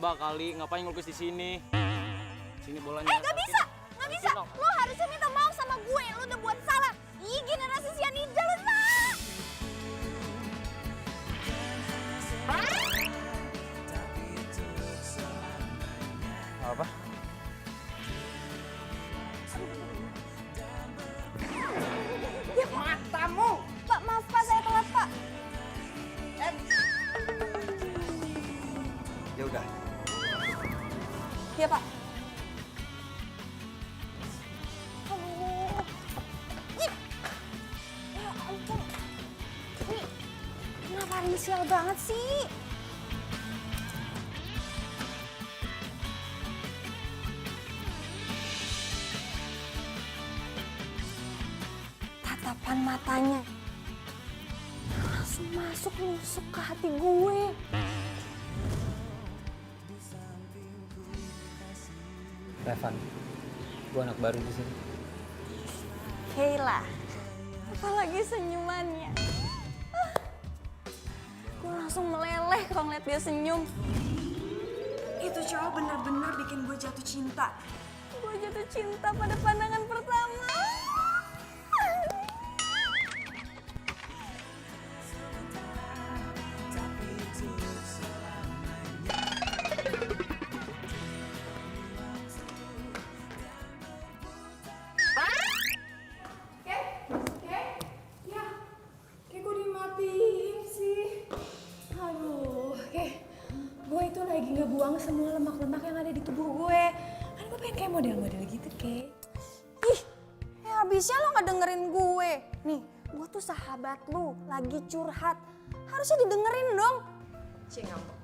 nembak kali, ngapain ngelukis di sini? Sini bolanya. Gak bisa, gak bisa. Lo harusnya minta maaf sama gue, lo udah buat salah. Ih, generasi sianida lo, Nak. Apa? Ya, matamu. Pak, maaf Pak, saya telat Pak. Ya udah. Iya Pak. Aduh. Ih. Ya ampun. Ini kenapa inisial banget sih? Tatapan matanya langsung masuk nusuk ke hati gue. Revan, gue anak baru di sini. Kayla, apalagi senyumannya. Gue langsung meleleh kalau ngeliat dia senyum. Itu cowok bener-bener bikin gue jatuh cinta. Gue jatuh cinta pada pandangan pertama. Gue itu lagi ngebuang semua lemak-lemak yang ada di tubuh gue. Kan gue pengen kayak model-model gitu, Kay. Ih, ya habisnya lo gak dengerin gue. Nih, gue tuh sahabat lu, lagi curhat. Harusnya didengerin dong. Cing ngambek.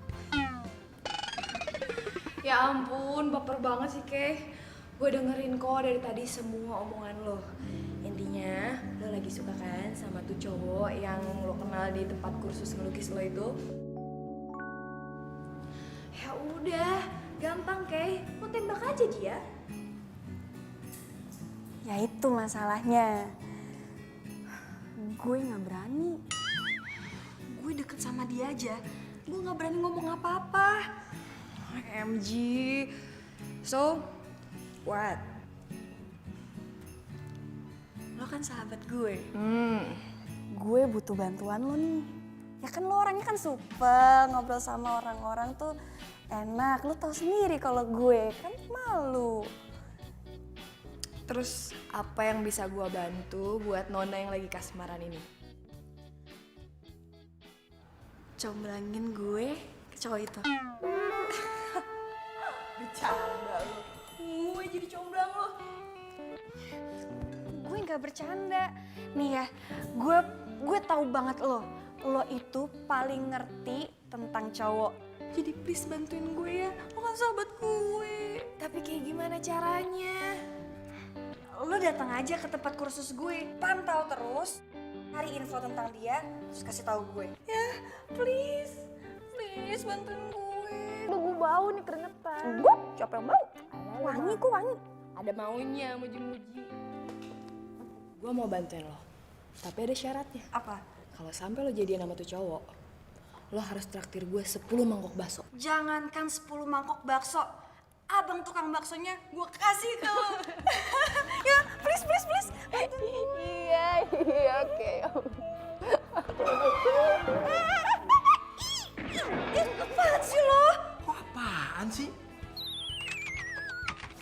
Ya ampun, baper banget sih, Kay. Gue dengerin kok dari tadi semua omongan lo. Intinya, lo lagi suka kan sama tuh cowok yang lo kenal di tempat kursus ngelukis lo itu? Ya udah, gampang Kay. Lo tembak aja dia. Ya itu masalahnya. Gue gak berani. Gue deket sama dia aja, gue gak berani ngomong apa-apa. OMG. So, what? Lo kan sahabat gue. Gue butuh bantuan lo nih. Ya kan lo orangnya kan supel, ngobrol sama orang-orang tuh enak. Lo tau sendiri kalau gue kan malu. Terus apa yang bisa gue bantu buat Nona yang lagi kasmaran ini? Comblangin gue ke cowok itu. Bercanda lo. Gue jadi comblang lo. Gue gak bercanda. Nih ya, gue tahu banget lo. Lo itu paling ngerti tentang cowok. Jadi please bantuin gue ya, lo kan sahabat gue. Tapi kayak gimana caranya? Lo datang aja ke tempat kursus gue, pantau terus, cari info tentang dia, terus kasih tahu gue. Ya, please bantuin gue. Udah gue bau nih keringetan. Gue? Siapa yang bau? Wangi kok wangi. Ada maunya, muji-muji. Gue mau bantuin lo, tapi ada syaratnya. Apa? Kalau sampai lo jadian sama tuh cowok, lo harus traktir gue 10 mangkok bakso. Jangankan 10 mangkok bakso, abang tukang baksonya gue kasih ke lo. Ya, please. Iya, oke. Apaan sih lo? Kok apaan sih?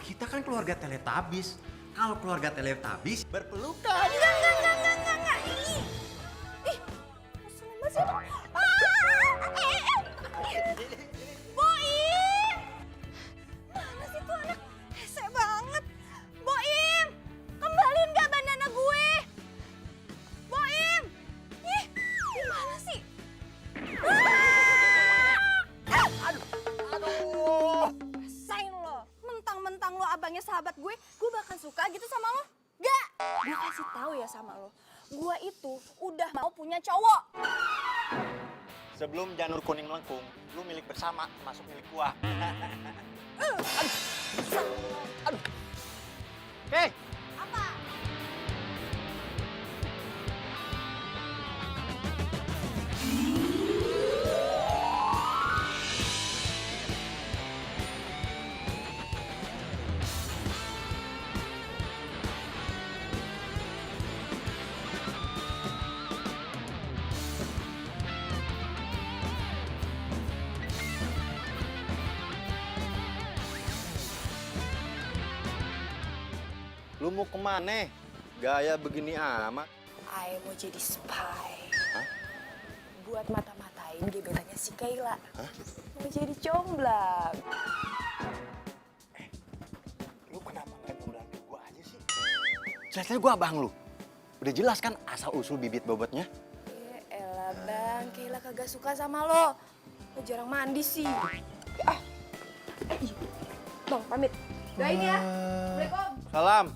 Kita kan keluarga Teletubbies. Kalau keluarga Teletubbies berpelukan. Enggak. Ih, ngeselin banget sih lo. Boim! Mana sih tuh anak? Hese banget. Boim! Kembaliin gak bandana gue? Boim! Ih, gimana sih? Aduh. Rasain lo. Mentang-mentang lo abangnya sahabat gue bakal suka gitu sama lo? Gak! Gue kasih tahu ya sama lo. Gue itu udah mau punya cowok. Sebelum janur kuning melengkung, lu milik bersama, masuk milik gua. Aduh. Oke. Apa? mau kemana? Gaya begini amat. I mau jadi spy. Hah? Buat mata-matain gebetannya si Kayla. Hah? Mau jadi comblang. Lu kenapa nggak bilang ke gua aja sih? Jelas-jelas gua abang lu. Udah jelas kan asal-usul bibit bobotnya? Ya elah bang, Kayla kagak suka sama lo. Lo jarang mandi sih. Bang, pamit. Doain ya. Assalamualaikum. Salam.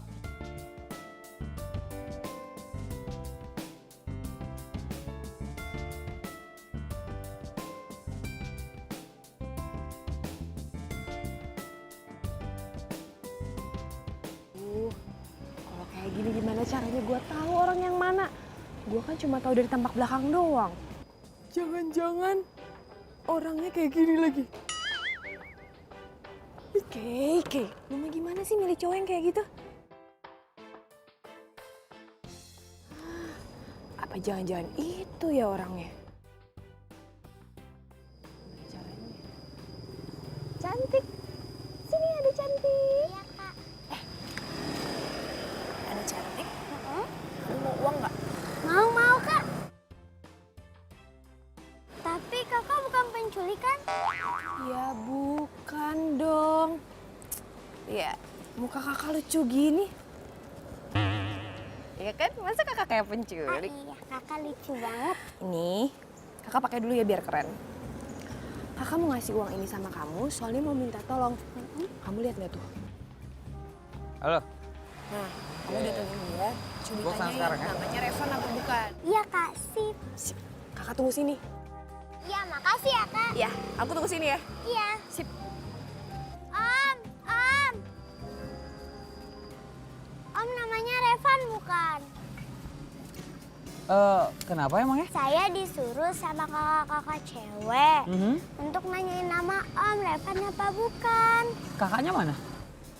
Kalau kayak gini gimana caranya gue tahu orang yang mana? Gue kan cuma tahu dari tampak belakang doang. Jangan-jangan orangnya kayak gini lagi. Oke. Lu mah gimana sih milih cowok yang kayak gitu? Apa jangan-jangan itu ya orangnya? Caranya. Cantik. Sini ada cantik. Iya, Kak. Ada cantik. Kamu mau uang nggak? Mau, Kak. Tapi Kakak bukan penculik kan? Ya bukan dong. Ya, muka kakak lucu gini. Ya kan, masa kakak kayak penculik? Iya, Kakak lucu banget. Ini, kakak pakai dulu ya biar keren. Kakak mau ngasih uang ini sama kamu, soalnya mau minta tolong. Kamu lihat nggak tuh? Halo, Nah, kamu datengin dia. Coba Gua kesana tanyain sekarang ya. namanya Revan apa bukan? Iya, Kak. Sip. Sip, kakak tunggu sini. Iya, makasih ya, Kak. Iya, aku tunggu sini ya. Iya. Sip. Om. Om namanya Revan bukan? kenapa emangnya? Saya disuruh sama kakak-kakak cewek Mhm. untuk nanyain nama Om Revan apa bukan? Kakaknya mana?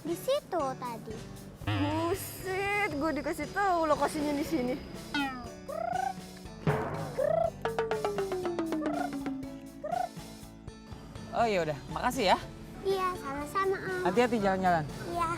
Di situ tadi. Buset, gue dikasih tahu lokasinya di sini. Oh ya udah, makasih ya. Iya, sama-sama Om. Hati-hati jalan-jalan. Iya.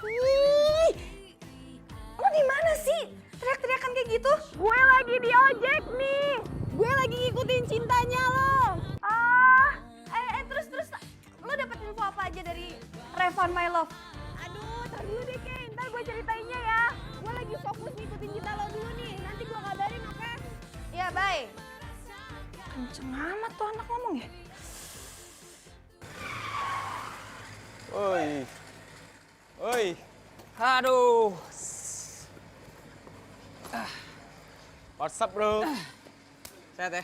Ih, lo di mana sih? Teriak-teriakan kayak gitu? Gue lagi di ojek nih. Gue lagi ngikutin cintanya lo. Terus lo dapet info apa aja dari Revan My Love? Aduh, tar dulu deh Kay, ntar gue ceritainnya ya. Gue lagi fokus ngikutin cinta lo dulu nih. Nanti gue kabarin, oke? Iya, bye. Kenceng amat tuh anak ngomong ya. Oi. Aduh. What's up, bro? Sehat ya?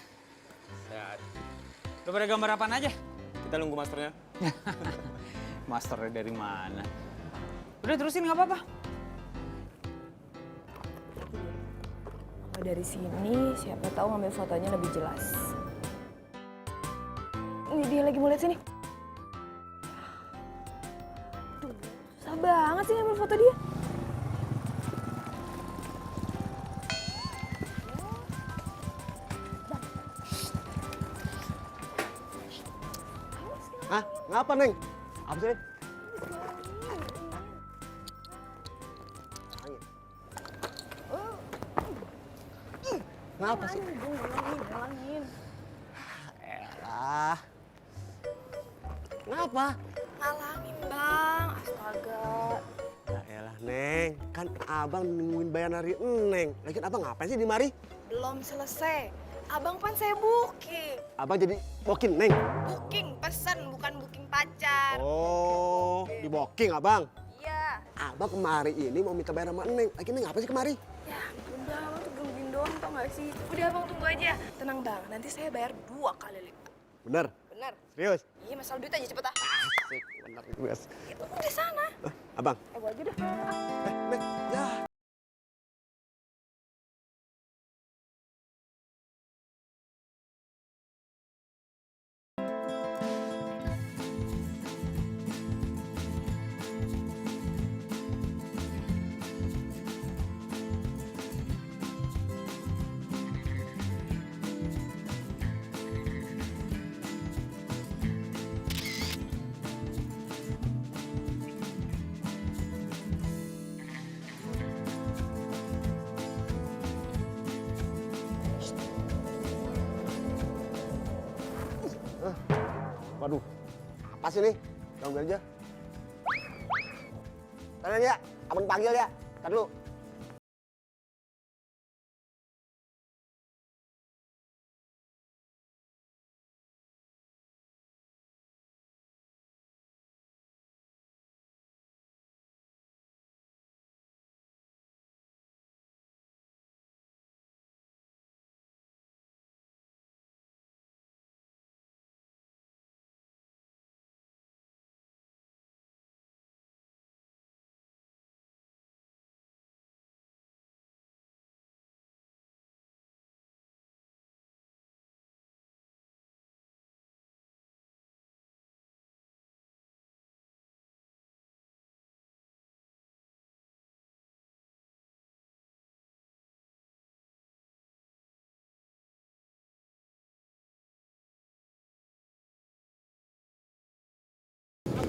Sehat. Lu pada gambar apaan aja? Kita nunggu masternya. Masternya dari mana? Udah terusin nggak apa-apa. Kalau dari sini, siapa tahu ngambil fotonya lebih jelas. Ini dia lagi mau lihat sini. Tuh, susah banget sih ngambil foto dia. Hah? Ngapa, Neng? Apa sih? Ngapa sih? Ngelangin. Elah. Ngapa? Ngalangin bang, astaga. Ya elah, Neng. Kan abang nungguin bayaran dari Neng. Lagian abang ngapain sih di mari? Belum selesai. Abang kan saya booking. Abang jadi booking, Neng. Booking pesen, bukan booking pacar. Oh, di booking abang. Iya. Abang kemari ini mau minta bayar sama Neng. Lagi Neng ngapain sih kemari? Ya, udah abang tuh gangguin doang tau gak sih? Udah abang tunggu aja. Tenang bang, nanti saya bayar 2 kali lipat. Bener? Bener? Serius? Iya, masalah duit aja cepet ah. Asik, bener serius. Itu di sana. Abang. Gua aja deh. Neng, ya. Waduh, apa sih nih? Ganggu aja. Tanya ya, abang panggil ya. Ntar dulu.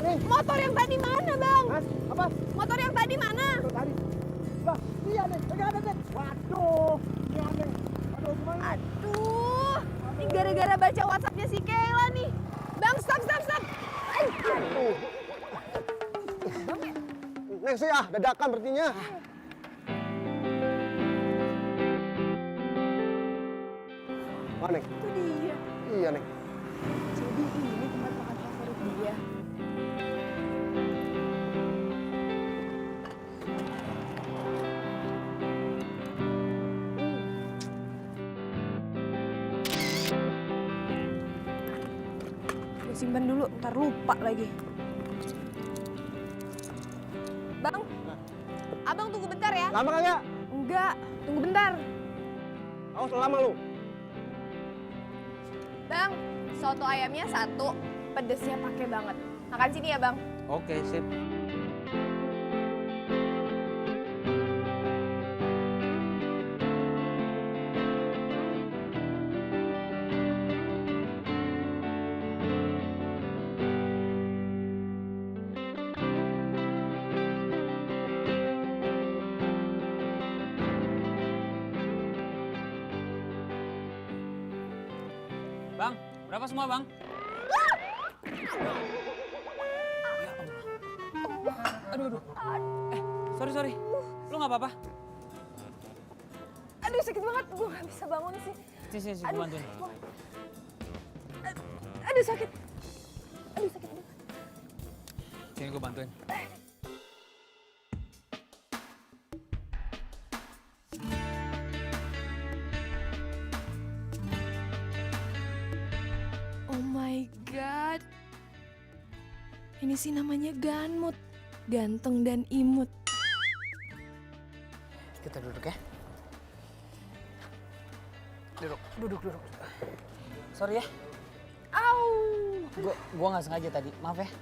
Motor yang tadi mana bang? Mas, apa? Motor yang tadi mana? Tuh tadi. Bah, iya nih, enggak ada nih. Waduh, iya nih. Aduh, gimana? Aduh, ini gara-gara baca WhatsAppnya si Kayla nih. Bang, stop. Aduh. Neng sih ah, dadakan berartinya. Mana, Neng? Itu dia. Iya, Neng. Jadi ini tempat makan favorit dia. Gue simpan dulu, ntar lupa lagi. Bang, abang tunggu bentar ya. Lama kagak? Enggak, tunggu bentar. Awas lama lu. Bang, soto ayamnya 1, pedesnya pakai banget. Makan sini ya bang. Oke, sip. Bang, berapa semua bang? Ya Allah. Aduh. Sorry. Lu nggak apa-apa? Aduh sakit banget, gue gak bisa bangun sih. Sini, gue bantuin. Aduh sakit. Aduh sakit banget. Sini gue bantuin. Oh my god. Ini sih namanya Ganmut. Ganteng dan imut. Kita duduk ya. Duduk. Sorry ya. Au. Gua nggak sengaja tadi. Maaf ya.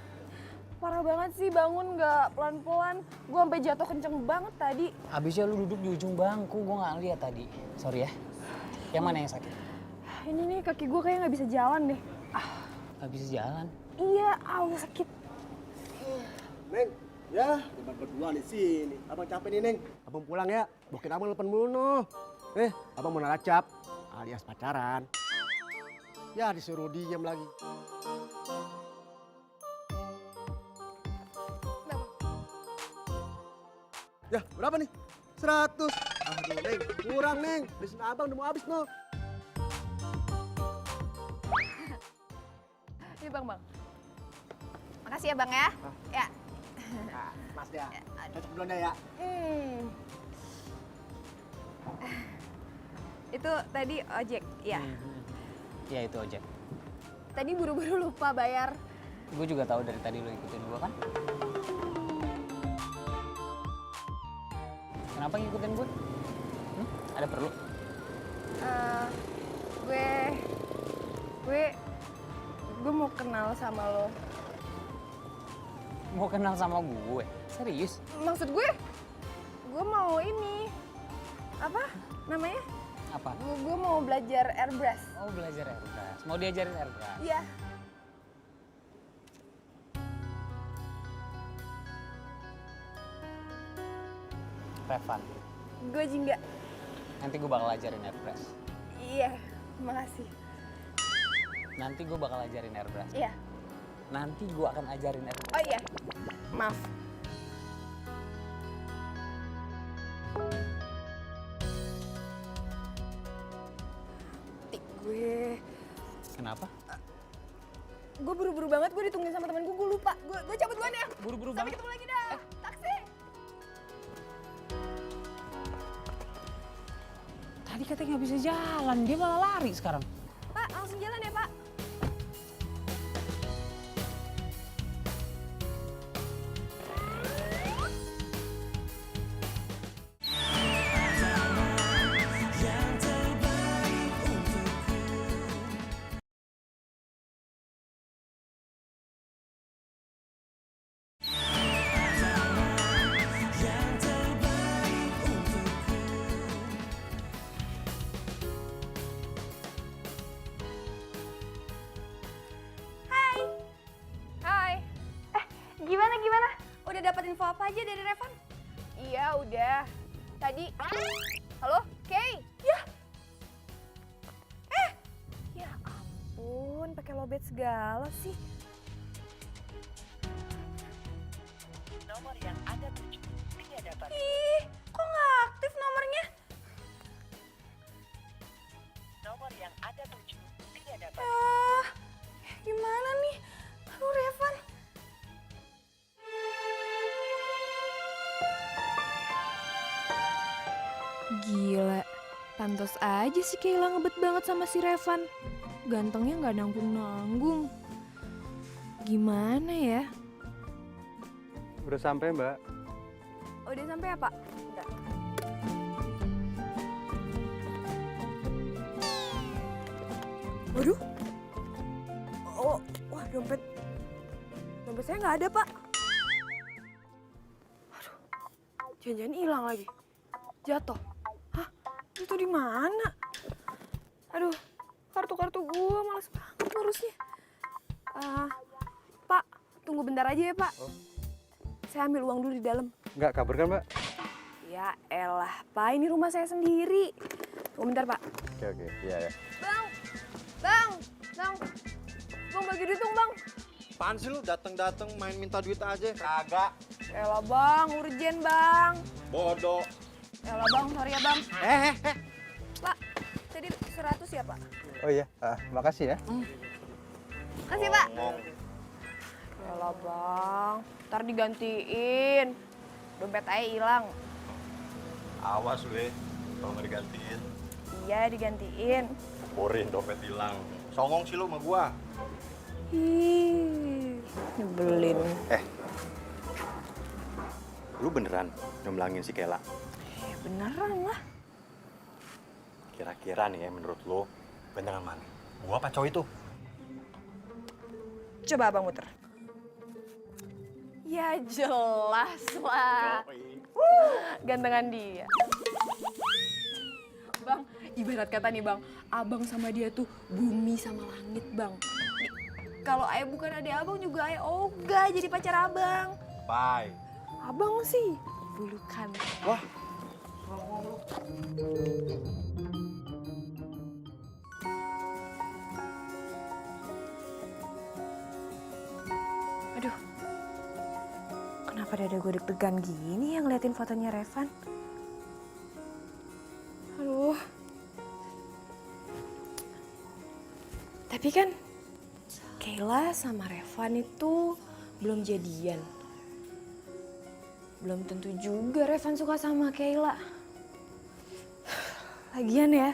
Parah banget sih bangun gak pelan-pelan. Gue sampai jatuh kenceng banget tadi. Habisnya lu duduk di ujung bangku. Gua nggak lihat tadi. Sorry ya. Yang mana yang sakit? Ini nih kaki gue kayak gak bisa jalan deh. Nggak bisa jalan. Iya, sakit. Neng, ya, debat berdua di sini. Abang capek nih, Neng. Abang pulang ya. Bukin abang telepon mulu noh. Abang mau naracap alias pacaran. Ya disuruh diem lagi. Ya, berapa nih? 100. Aduh, Neng, kurang, Neng. Lisin abang udah mau habis, noh. Ini Bang. Makasih ya Bang ya. Ya. Mas ya, cocok belum ya? Itu tadi ojek, ya. Ya itu ojek. Tadi buru-buru lupa bayar. Gue juga tahu dari tadi lo ikutin gue kan. Kenapa ngikutin gue? Ada perlu? Gue mau kenal sama lo. Mau kenal sama gue? Serius? Maksud gue mau ini apa namanya? Apa? Gue mau belajar airbrush. Oh, belajar airbrush. Mau diajarin airbrush? Iya. Revan, Gue jingga. nanti gue bakal ajarin airbrush. Iya, makasih. Nanti gue bakal ajarin airbrush. Iya. Nanti gue akan ajarin airbrush. Oh iya. Maaf. Gue Kenapa? gue buru-buru banget, gue ditungguin sama temen gue lupa. Gue cabut duluan ya. Buru-buru Sampai banget. ketemu lagi dah. Taksi. Tadi katanya nggak bisa jalan, dia malah lari sekarang. Pak, langsung jalan ya, Pak. Hai. Gimana? Udah dapat info apa aja dari Revan? Iya, udah. Tadi. Halo, Kay? Ya ampun, pakai lobet segala sih. Nomor yang Anda tuju tidak dapat. Ih, kok nggak aktif nomornya? Nomor yang Anda tuju tidak dapat. Gimana nih? Aduh, Revan. Gila, pantas aja sih Kayla ngebet banget sama si Revan. Gantengnya nggak nanggung-nanggung. Gimana ya? Udah sampai, Mbak. Udah sampai ya, Pak? Enggak. Waduh. Oh, wah dompet. Dompet saya nggak ada, Pak. Aduh. Jangan-jangan hilang lagi. Jatuh. Hah? Itu di mana? Aduh, kartu-kartu gua males banget ngurusnya. Pak, tunggu bentar aja ya, Pak. Saya ambil uang dulu di dalam. Nggak kabur kan, Mbak? Ya elah, Pak, ini rumah saya sendiri. Tunggu bentar, Pak. Oke. Iya. Bang, bagi duit dong, Bang. Apaan sih lu dateng-dateng main minta duit aja? Kagak. Elah, Bang, urgen, Bang. Bodoh. Elah, Bang, sorry ya, Bang. Pak, tadi 100 ya, Pak? Oh iya, makasih ya. Kasih, Pak. Elah, Bang, ntar digantiin. Dompet aja hilang. Awas lu ya, kalau nggak digantiin. Iya, digantiin. Borin dompet hilang. Songong sih lu sama gua. Ih, nyebelin. Lu beneran nyomblangin si Kela? Ya beneran lah. Kira-kira nih ya menurut lu, beneran mana? Gua apa cowok itu? Coba Abang muter. Ya jelas lah. Gantengan dia. Bang, ibarat kata nih Bang, Abang sama dia tuh bumi sama langit Bang. Kalau ayah bukan adik abang juga ayah ogah jadi pacar abang. Bye. Abang sih bulukan. Wah. Aduh, kenapa dada gue deg-degan gini ya ngeliatin fotonya Revan? Aduh. Tapi kan Kayla sama Revan itu belum jadian. Belum tentu juga Revan suka sama Kayla. Lagian ya,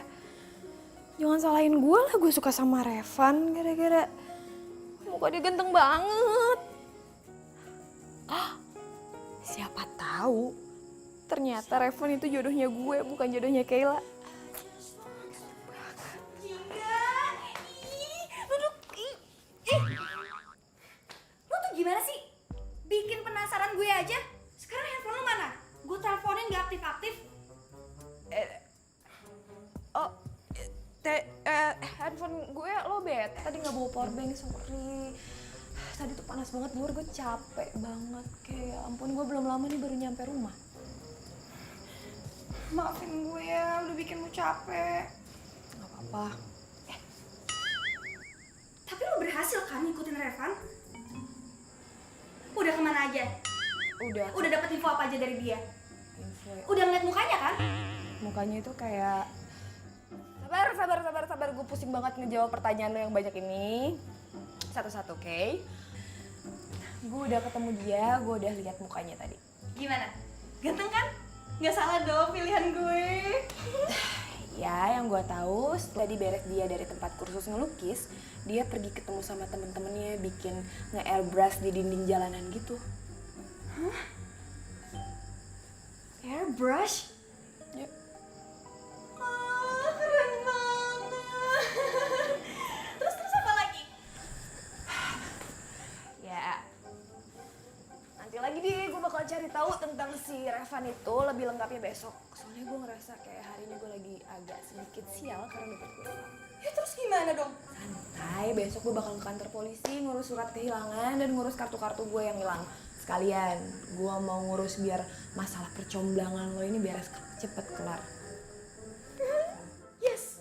jangan salahin gue lah gue suka sama Revan gara-gara muka dia ganteng banget. Siapa tahu ternyata Revan itu jodohnya gue bukan jodohnya Kayla. Lu tuh gimana sih? Bikin penasaran gue aja. Sekarang handphone lu mana? Gue teleponin gak aktif-aktif. Handphone gue lowbat. Tadi nggak bawa powerbank, sorry. Tadi tuh panas banget luar, gue capek banget. Kayak ampun, gue belum lama nih baru nyampe rumah. Maafin gue ya, udah bikin lu capek. Gak apa-apa. Tapi lu berhasil kan ngikutin Revan? Udah kemana aja? Udah. Udah dapet info apa aja dari dia? Info. Udah ngeliat mukanya kan? Mukanya itu kayak sabar. Gue pusing banget ngejawab pertanyaan lo yang banyak ini. Satu-satu, oke? Gue udah ketemu dia, gue udah lihat mukanya tadi. Gimana? Ganteng kan? Nggak salah dong pilihan gue. Ya, yang gue tahu setelah diberes dia dari tempat kursus ngelukis, dia pergi ketemu sama temen-temennya bikin nge-airbrush di dinding jalanan gitu. Hah? Airbrush? Ya. Keren banget. Terus apa lagi? Ya, nanti lagi deh gue bakal cari tahu tentang si Revan itu lebih lengkapnya besok. Soalnya gue ngerasa kayak hari ini gue lagi agak sedikit sial karena dompet gue hilang. Ya terus gimana dong? Santai, besok gue bakal ke kantor polisi ngurus surat kehilangan dan ngurus kartu-kartu gue yang hilang. Sekalian, gue mau ngurus biar masalah percomblangan lo ini beres cepet kelar. Yes.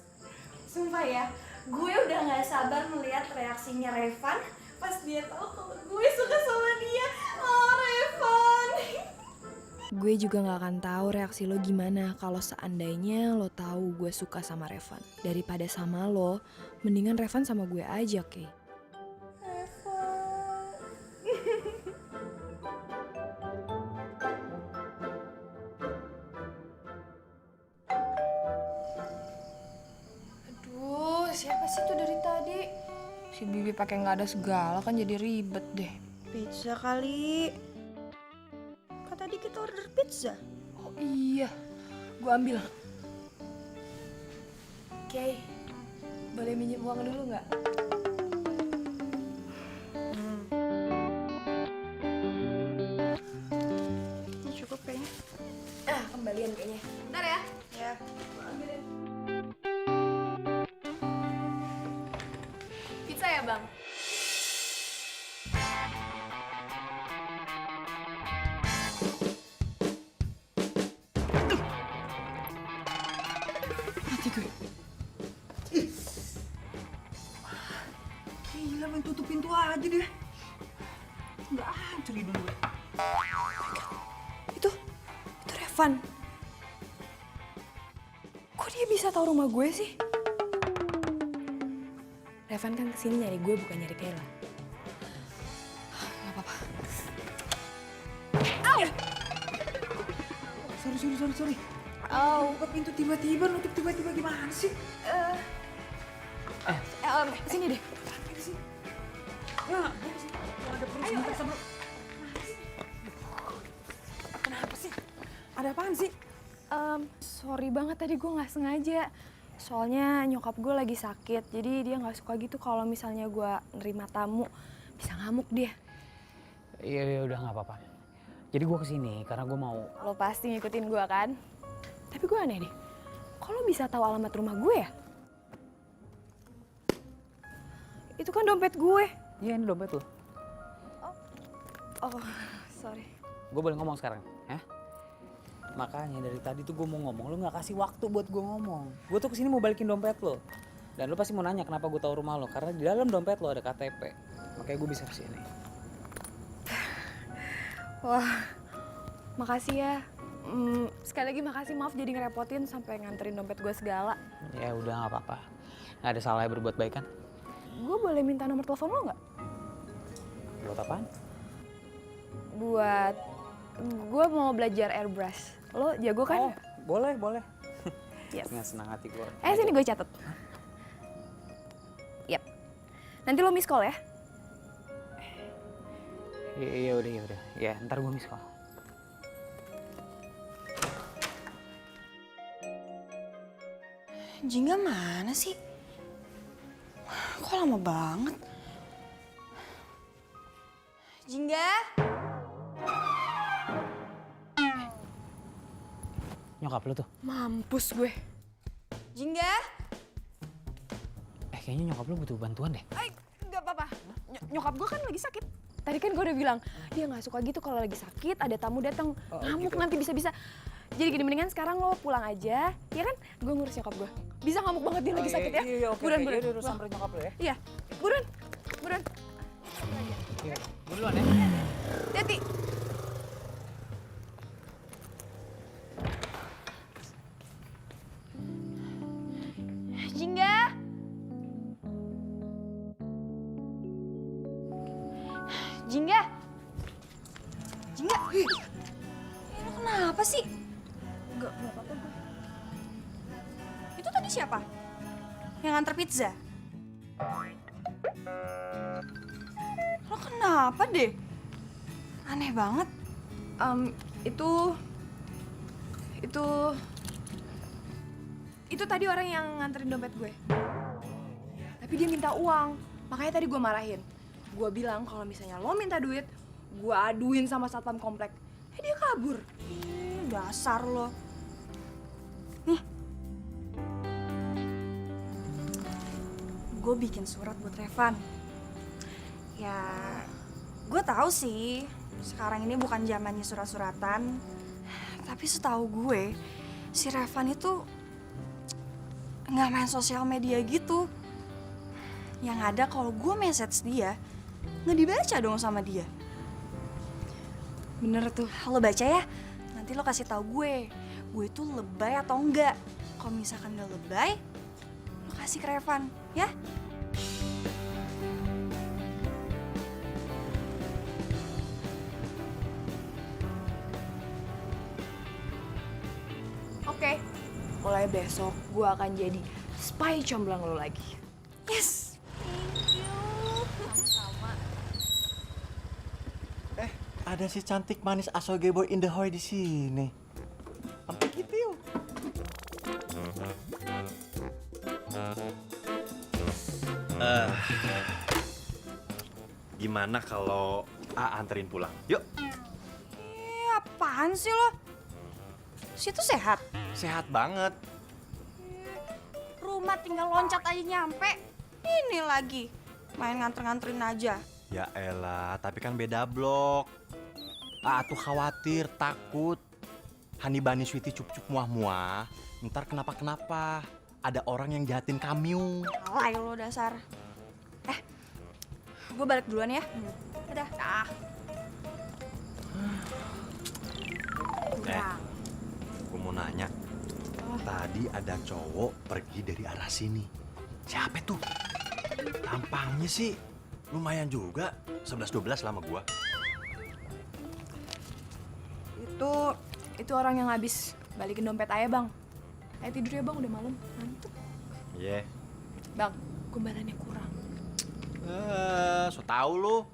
Sumpah ya, gue udah gak sabar melihat reaksinya Revan pas dia tahu kalau gue suka sama dia. Oh, Revan. Gue juga gak akan tahu reaksi lo gimana kalau seandainya lo tahu gue suka sama Revan. Daripada sama lo, mendingan Revan sama gue aja, Kay. Aduh, siapa sih tuh dari tadi? Si Bibi pakai nggak ada segala kan jadi ribet deh. Pizza kali. Kan tadi kita order pizza. Oh iya, gue ambil. Oke, boleh minjem uang dulu nggak? Ini cukup kayaknya. Kembalian kayaknya. Bentar ya. Ya. Pizza ya bang? Mati gue. Gila main tutup pintu aja deh. Nggak hancur hidung gue. Itu Revan. Kok dia bisa tahu rumah gue sih? Revan kan kesini nyari gue bukan nyari Kayla. Gak apa-apa. Sorry. Buka pintu tiba-tiba, nutup tiba-tiba gimana sih? Sini deh. Kenapa sih? Ada apaan sih? Sorry banget tadi gue nggak sengaja. Soalnya nyokap gue lagi sakit, jadi dia nggak suka gitu kalau misalnya gue nerima tamu. Bisa ngamuk dia. Iya udah nggak apa-apa. Jadi gue kesini karena gue mau. Lo pasti ngikutin gue kan? Tapi gue aneh deh. Kok lo bisa tahu alamat rumah gue ya? Itu kan dompet gue. Iya, ini dompet lo. Oh, sorry. Gue boleh ngomong sekarang, ya? Makanya dari tadi tuh gue mau ngomong, lo nggak kasih waktu buat gue ngomong. Gue tuh kesini mau balikin dompet lo. Dan lo pasti mau nanya kenapa gue tahu rumah lo. Karena di dalam dompet lo ada KTP. Makanya gue bisa kesini. Wah, makasih ya. Sekali lagi makasih, maaf jadi ngerepotin sampai nganterin dompet gue segala. Ya udah nggak apa-apa. Nggak ada salahnya berbuat baik kan? Gue boleh minta nomor telepon lo nggak? Buat apaan? Buat gue mau belajar airbrush. Lo jago kan? Oh, boleh, boleh. Yes. Dengan senang hati gue. Sini gue catet. Yap. Nanti lo miss call ya. Iya udah, iya udah. Ya, ntar gue miss call. Jingga mana sih? Kok lama banget? Jingga? Nyokap lo tuh. Mampus gue. Jingga? Kayaknya nyokap lo butuh bantuan deh. Nggak apa-apa. Nyokap gue kan lagi sakit. Tadi kan gue udah bilang, dia nggak suka gitu kalau lagi sakit, ada tamu datang ngamuk gitu. nanti bisa-bisa. Jadi gini, mendingan sekarang lo pulang aja, ya kan? Gue ngurus nyokap gue. Bisa ngamuk banget dia lagi sakit ya? Iya, oke. Buruan, Iya, buruan. udah samperin nyokap lo ya. Iya, buruan, buruan. Iya, gue duluan ya. Hati. Jingga? Jingga? Jingga? Lo kenapa sih? Nggak apa-apa gue. Itu tadi siapa? Yang nganter pizza? Lo kenapa deh? Aneh banget. Itu tadi orang yang nganterin dompet gue. Tapi dia minta uang, makanya tadi gue marahin. Gue bilang kalau misalnya lo minta duit, gue aduin sama satpam komplek. Dia kabur. Dasar lo. Nih. Gue bikin surat buat Revan. Ya, gue tahu sih sekarang ini bukan zamannya surat-suratan. Tapi setahu gue, si Revan itu nggak main sosial media gitu. Yang ada kalau gue message dia, nggak dibaca dong sama dia. Bener tuh. Lo baca ya, nanti lo kasih tahu gue itu lebay atau enggak. Kalau misalkan udah lebay, lo kasih ke Revan, ya? Oke, mulai besok gue akan jadi spy comblang lo lagi. Yes. Thank you. Sama-sama. Ada si cantik manis asoge boy in the hoy di sini. Sampai gitu yuk. Gimana kalau anterin pulang? Yuk. Apaan sih lo? Situ sehat. Sehat banget. Rumah tinggal loncat aja nyampe. Ini lagi main nganter-nganterin aja. Ya elah, tapi kan beda blok. Tuh khawatir, takut. Hani bani sweetie cup-cup muah-muah. Ntar kenapa-kenapa. Ada orang yang jahatin kamu. Alay lo dasar. Gue balik duluan ya. Dadah. Gue mau nanya. Tadi ada cowok pergi dari arah sini. Siapa tuh? Tampangnya sih lumayan juga. 11-12 lama gua. Itu orang yang habis balikin dompet ayah, Bang. Ayo tidur ya, Bang, udah malam. Ngantuk. Iya. Bang, gombalannya kurang. So tau lu.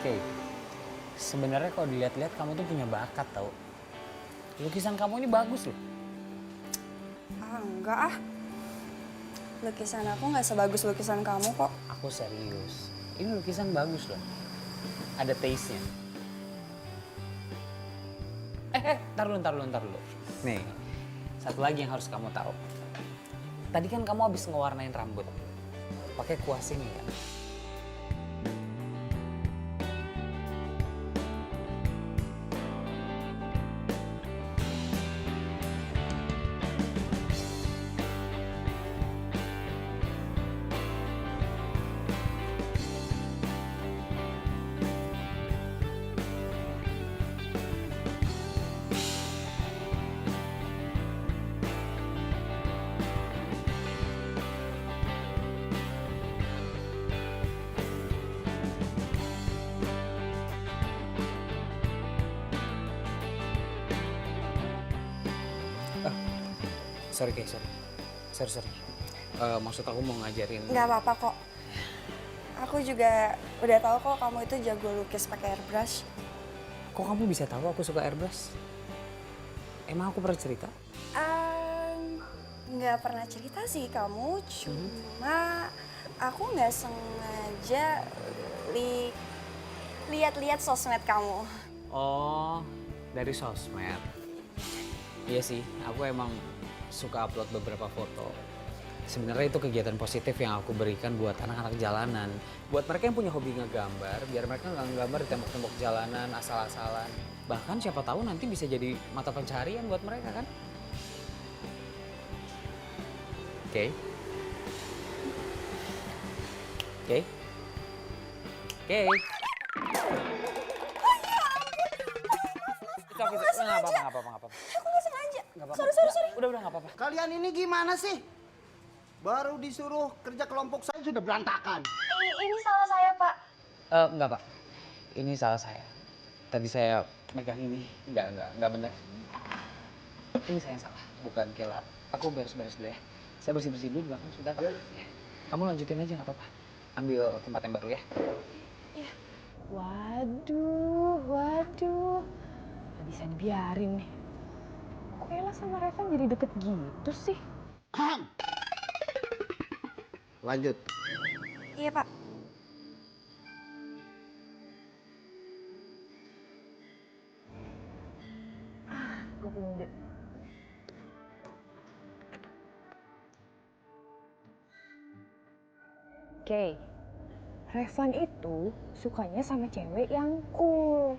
Oke, sebenarnya kalau dilihat-lihat kamu tuh punya bakat tau. Lukisan kamu ini bagus loh. Ah, enggak ah. Lukisan aku nggak sebagus lukisan kamu kok. Aku serius. Ini lukisan bagus loh. Ada taste-nya. Ntar dulu. Nih, satu lagi yang harus kamu tahu. Tadi kan kamu habis ngewarnain rambut. Pakai kuas ini kan. Sorry. Maksud aku mau ngajarin. Nggak apa-apa kok. Aku juga udah tahu kok kamu itu jago lukis pakai airbrush. Kok kamu bisa tahu aku suka airbrush? Emang aku pernah cerita? Nggak pernah cerita sih kamu, cuma aku nggak sengaja lihat-lihat sosmed kamu. Oh, dari sosmed. Iya sih, aku emang suka upload beberapa foto. Sebenarnya itu kegiatan positif yang aku berikan buat anak-anak jalanan. Buat mereka yang punya hobi ngegambar, biar mereka nggak ngegambar di tembok-tembok jalanan asal-asalan. Bahkan siapa tahu nanti bisa jadi mata pencaharian buat mereka kan? Oke. Nggak apa-apa. Aku nggak sengaja. Nggak apa-apa. Sorry. Udah nggak apa-apa. Kalian ini gimana sih? Baru disuruh kerja kelompok saya sudah berantakan. Ini salah saya, Pak. Enggak, Pak. Ini salah saya. Tadi saya megang ini. Enggak benar. Ini saya yang salah, bukan Kela. Aku beres-beres dulu ya. Saya bersih-bersih dulu belakang sudah. Kamu lanjutin aja nggak apa-apa. Ambil tempat yang baru ya. Waduh. Gak bisa dibiarin nih. Kok Ella sama Revan jadi deket gitu sih? Lanjut. Iya, Pak. Gue punya ide. Oke, Revan itu sukanya sama cewek yang cool.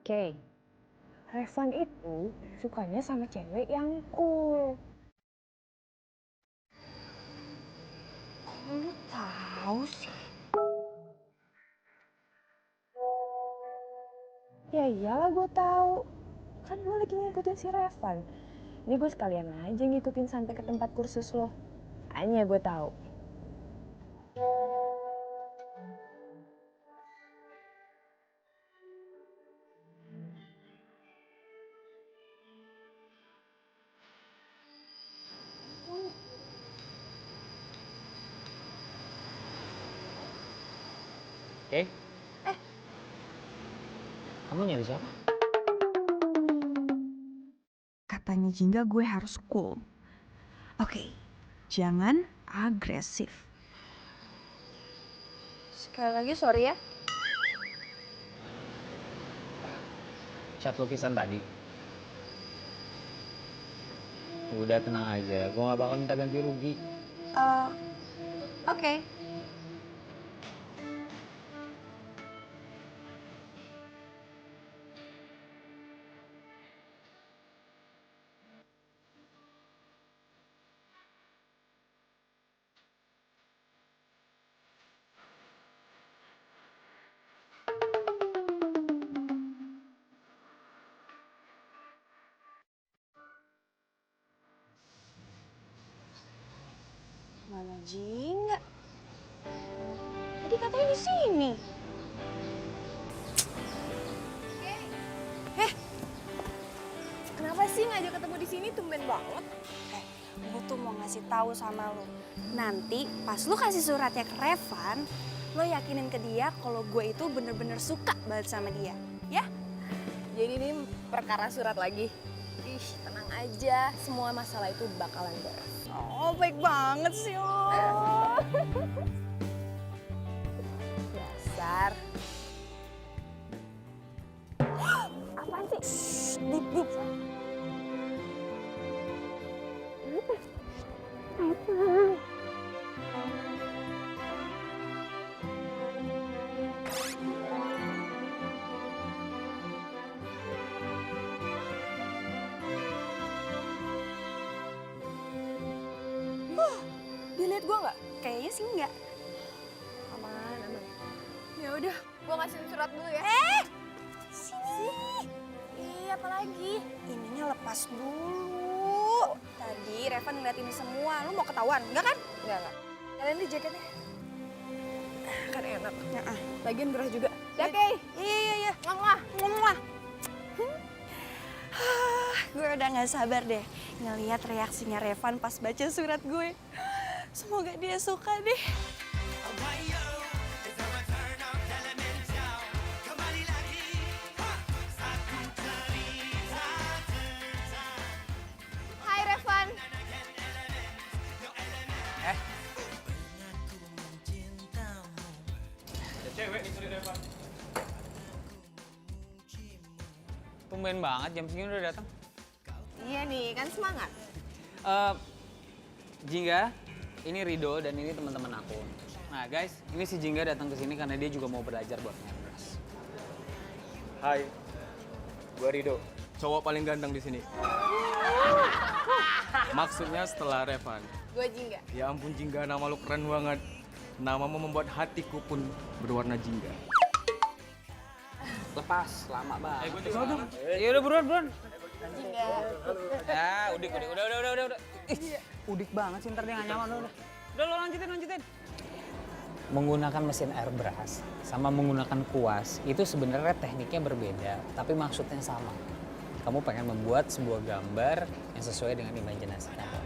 Oke, Revan itu sukanya sama cewek yang cool. Lu tahu sih. Ya iyalah gue tahu. Kan gue lagi ngikutin si Revan. Ini gue sekalian aja ngikutin sampai ke tempat kursus lo. Hanya gue tahu. Oke. Kamu nyari siapa? Katanya Jingga gue harus cool. Oke, jangan agresif. Sekali lagi sorry ya. Chat lukisan tadi. Udah tenang aja, gue gak bakal minta ganti rugi. Oke. Mana Jingga? Tadi katanya di sini. Kenapa sih ngajak ketemu di sini, tumben banget. Gue tuh mau ngasih tahu sama lo. Nanti pas lo kasih suratnya ke Revan, lo yakinin ke dia kalau gue itu bener-bener suka banget sama dia. Ya? Jadi ini perkara surat lagi. Ih, tenang aja, semua masalah itu bakalan beres. Oh, baik banget sih lo. Dasar. Apaan sih? Dip. Dilihat gua nggak? Kayaknya sih enggak. Aman. Ya udah, gua kasihin surat dulu ya. Sini. Iya, apa lagi? Ininya lepas dulu. Tadi Revan ngeliat ini semua. Lu mau ketahuan, enggak kan? Enggak. Kalian di jaketnya. Kan enak. Ya, Lagian gerah juga. Ya, Kay. Iya. Ngomong. Muah. Gue udah gak sabar deh ngeliat reaksinya Revan pas baca surat gue. Semoga dia suka deh. Hai, Revan. Tumben banget jam segini udah datang. Iya nih, kan semangat. Jingga, ini Rido dan ini teman-teman aku. Nah guys, ini si Jingga datang ke sini karena dia juga mau belajar buat ngebras. Hai, gua Rido. Cowok paling ganteng di sini. Maksudnya setelah Revan. Gue Jingga. Ya ampun Jingga, nama lu keren banget. Namamu membuat hatiku pun berwarna jingga. Lepas, lama banget. Gue juga. Ya udah buruan. Jingga. Ya, udah. Ih, udik banget sih, ntar dia nggak nyaman udah. Udah lo lanjutin. Menggunakan mesin airbrush sama menggunakan kuas itu sebenarnya tekniknya berbeda, tapi maksudnya sama. Kamu pengen membuat sebuah gambar yang sesuai dengan imajinasi kamu.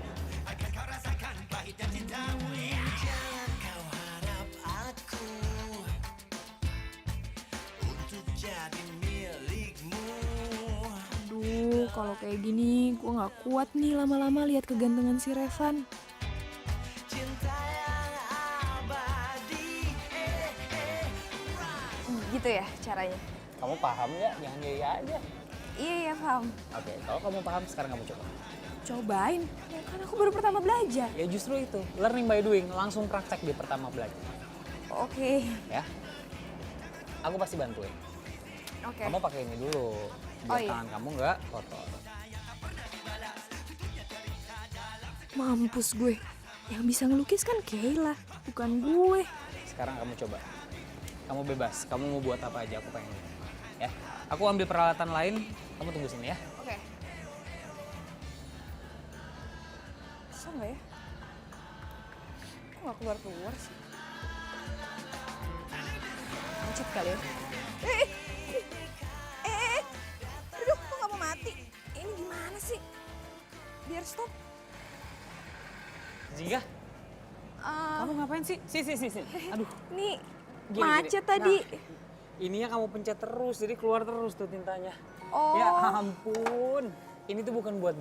Aduh, kalau kayak gini gue nggak kuat nih lama-lama lihat kegantengan si Revan. Gitu ya caranya? Kamu paham nggak? Jangan iya aja. Iya, paham. Oke, kalau kamu paham sekarang kamu coba. Cobain, ya kan aku baru pertama belajar. Ya justru itu, learning by doing, langsung praktek di pertama belajar. Oke. Ya, aku pasti bantuin. Oke. Kamu pakai ini dulu, biar Oh, iya. tangan kamu nggak kotor. Mampus gue, yang bisa ngelukis kan Kayla, bukan gue. Sekarang kamu coba. Kamu bebas, kamu mau buat apa aja, aku pengen. Ya, aku ambil peralatan lain, kamu tunggu sini ya. Oke. Bisa nggak ya? Kok nggak keluar sih? Lanjut kali ya. Aduh, kok nggak mau mati? Ini gimana sih? Biar stop. Jingga, kamu ngapain sih? Sini. Aduh, Nih, gini. macet tadi. Nah, ininya kamu pencet terus, jadi keluar terus tuh tintanya. Oh. Ya ampun, ini tuh bukan buat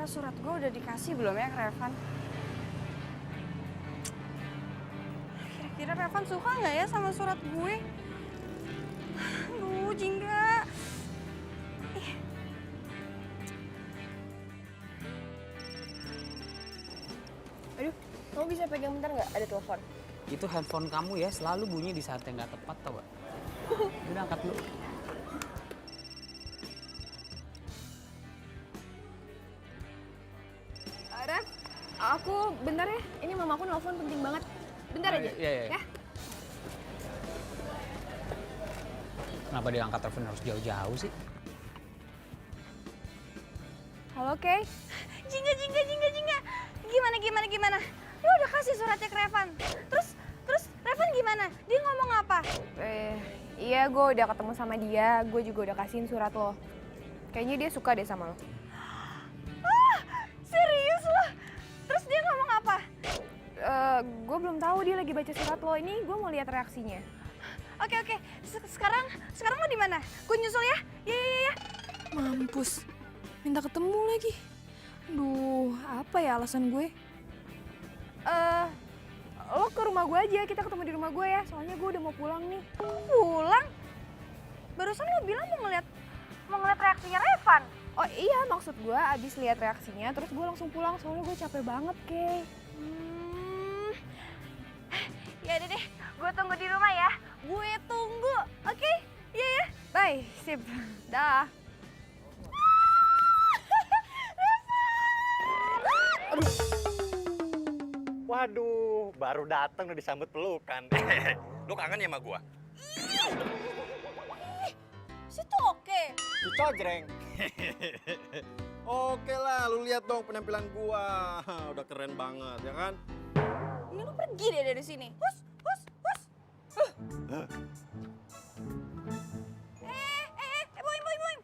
surat gue udah dikasih belum ya ke Revan? Kira-kira Revan suka nggak ya sama surat gue? Aduh, Jingga. Ih. Aduh, kamu bisa pegang bentar nggak? Ada telepon. Itu handphone kamu ya selalu bunyi di saat yang nggak tepat tau gak? Udah angkat dulu. Ref, aku bentar ya. Ini mamaku nelfon penting banget. Bentar aja. Iya. Ya. Kenapa dia angkat telepon harus jauh-jauh sih? Halo, Kay. Jingga. Gimana? Lu udah kasih suratnya ke Revan. Terus Revan gimana? Dia ngomong apa? Iya, gue udah ketemu sama dia. Gue juga udah kasihin surat lo. Kayaknya dia suka deh sama lo. Serius lo? Terus dia ngomong apa? Gue belum tahu dia lagi baca surat lo. Ini gue mau lihat reaksinya. Oke. Sekarang lo di mana? Gue nyusul ya. Ya. Mampus. Minta ketemu lagi. Aduh, apa ya alasan gue? Lo ke rumah gue aja, kita ketemu di rumah gue ya. Soalnya gue udah mau pulang nih. Pulang? Barusan lo bilang mau ngeliat reaksinya Revan. Oh iya, maksud gue abis lihat reaksinya, terus gue langsung pulang. Soalnya gue capek banget, Kay. Ya udah deh, gue tunggu di rumah ya. Gue tunggu, oke? Iya ya. Bye, sip. Dah. Waduh, baru datang udah disambut pelukan. Lu kangen ya sama gua? Situ oke. Cocreng. Oke lah, lu lihat dong penampilan gua. Udah keren banget, ya kan? Ini lo pergi deh dari sini. Hus. Boim.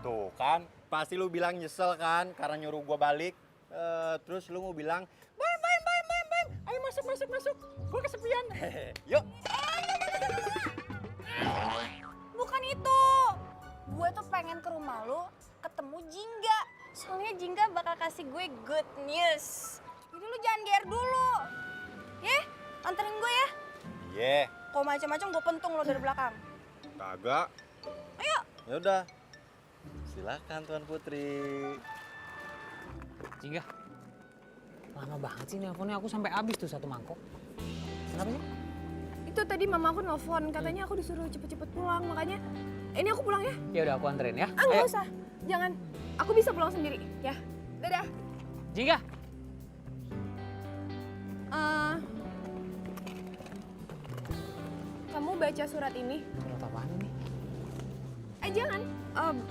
Tuh kan, pasti lu bilang nyesel kan karena nyuruh gua balik. Terus lu mau bilang, Bam, ayo masuk. Gua kesepian. Yuk. Bukan itu. Gue tuh pengen ke rumah lo ketemu Jingga. Soalnya Jingga bakal kasih gue good news. Jadi lu jangan GR dulu. Ya, anterin gue ya. Yeah. Kalau macam-macam gue pentung lo dari belakang. Kagak. Ayo. Ya udah. Silakan Tuan Putri. Jingga, lama banget sih nelfonnya, aku sampai habis tuh satu mangkok. Kenapa sih? Itu tadi mama aku nelfon, katanya aku disuruh cepet-cepet pulang, makanya ini aku pulang ya. Ya udah aku anterin ya. Nggak usah, jangan. Aku bisa pulang sendiri, ya. Dadah. Jingga. Kamu baca surat ini? Surat apaan ini? Jangan.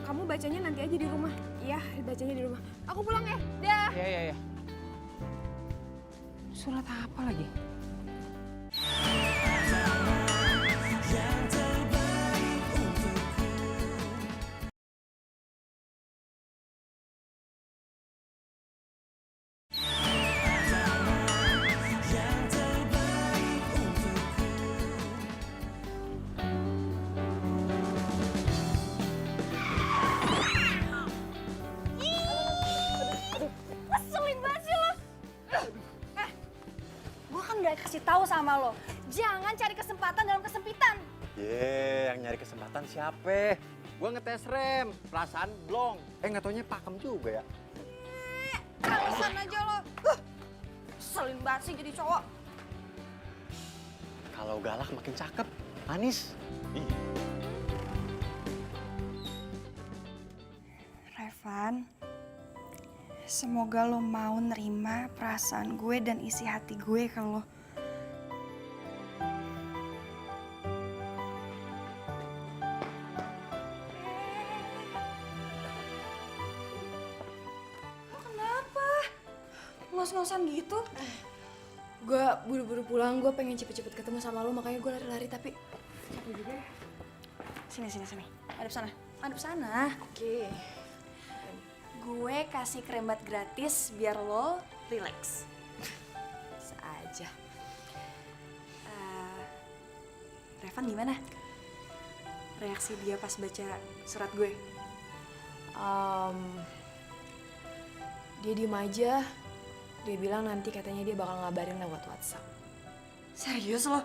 Kamu bacanya nanti aja di rumah. Iya, bacanya di rumah. Aku pulang ya. Dah. Iya. Surat apa lagi? Ngeselin banget sih lo. Gue kan udah kasih tahu sama lo, jangan cari kesempatan dalam kesempitan. Yang nyari kesempatan siapa? Gua ngetes rem, perasaan blong. Nggak taunya pakem juga ya. Alasan aja lo. Ngeselin banget sih jadi cowok. Kalau galak makin cakep, manis. Revan, semoga lo mau nerima perasaan gue dan isi hati gue ke lo. Lo kenapa? Ngos-ngosan gitu? Gue buru-buru pulang, gue pengen cepet-cepet ketemu sama lo, makanya gue lari-lari, tapi capek juga ya. Sini. Hadap sana. Oke. Gue kasih krem bat gratis biar lo relax. Bisa aja. Revan gimana? Reaksi dia pas baca surat gue? Dia diem aja. Dia bilang nanti katanya dia bakal ngabarin lewat WhatsApp. Serius lo?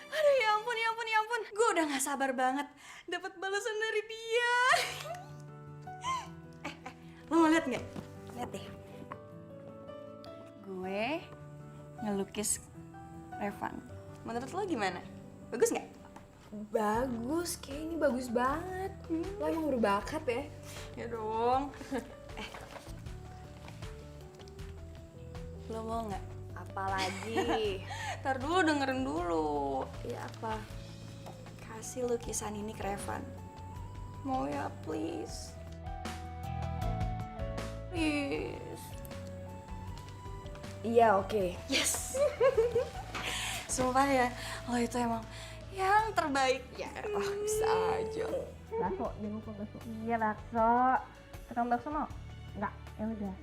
Aduh ya ampun, ya ampun, ya ampun. Gue udah gak sabar banget dapat balasan dari dia. Lo mau lihat nggak? Lihat deh. Gue ngelukis Revan. Menurut lo gimana? Bagus nggak? Bagus, kayak ini bagus banget. Lo emang berbakat ya? Ya dong. Lo mau nggak? Apalagi? Ntar dulu, dengerin dulu. Ya apa? Kasih lukisan ini ke Revan. Mau ya, please. Please. Iya, oke. Yes. Sumpah ya, lo itu emang yang terbaik. Ya, bisa aja. Bakso, jangan lupa bakso. Iya bakso. Tukang bakso mau? Enggak, ya udah.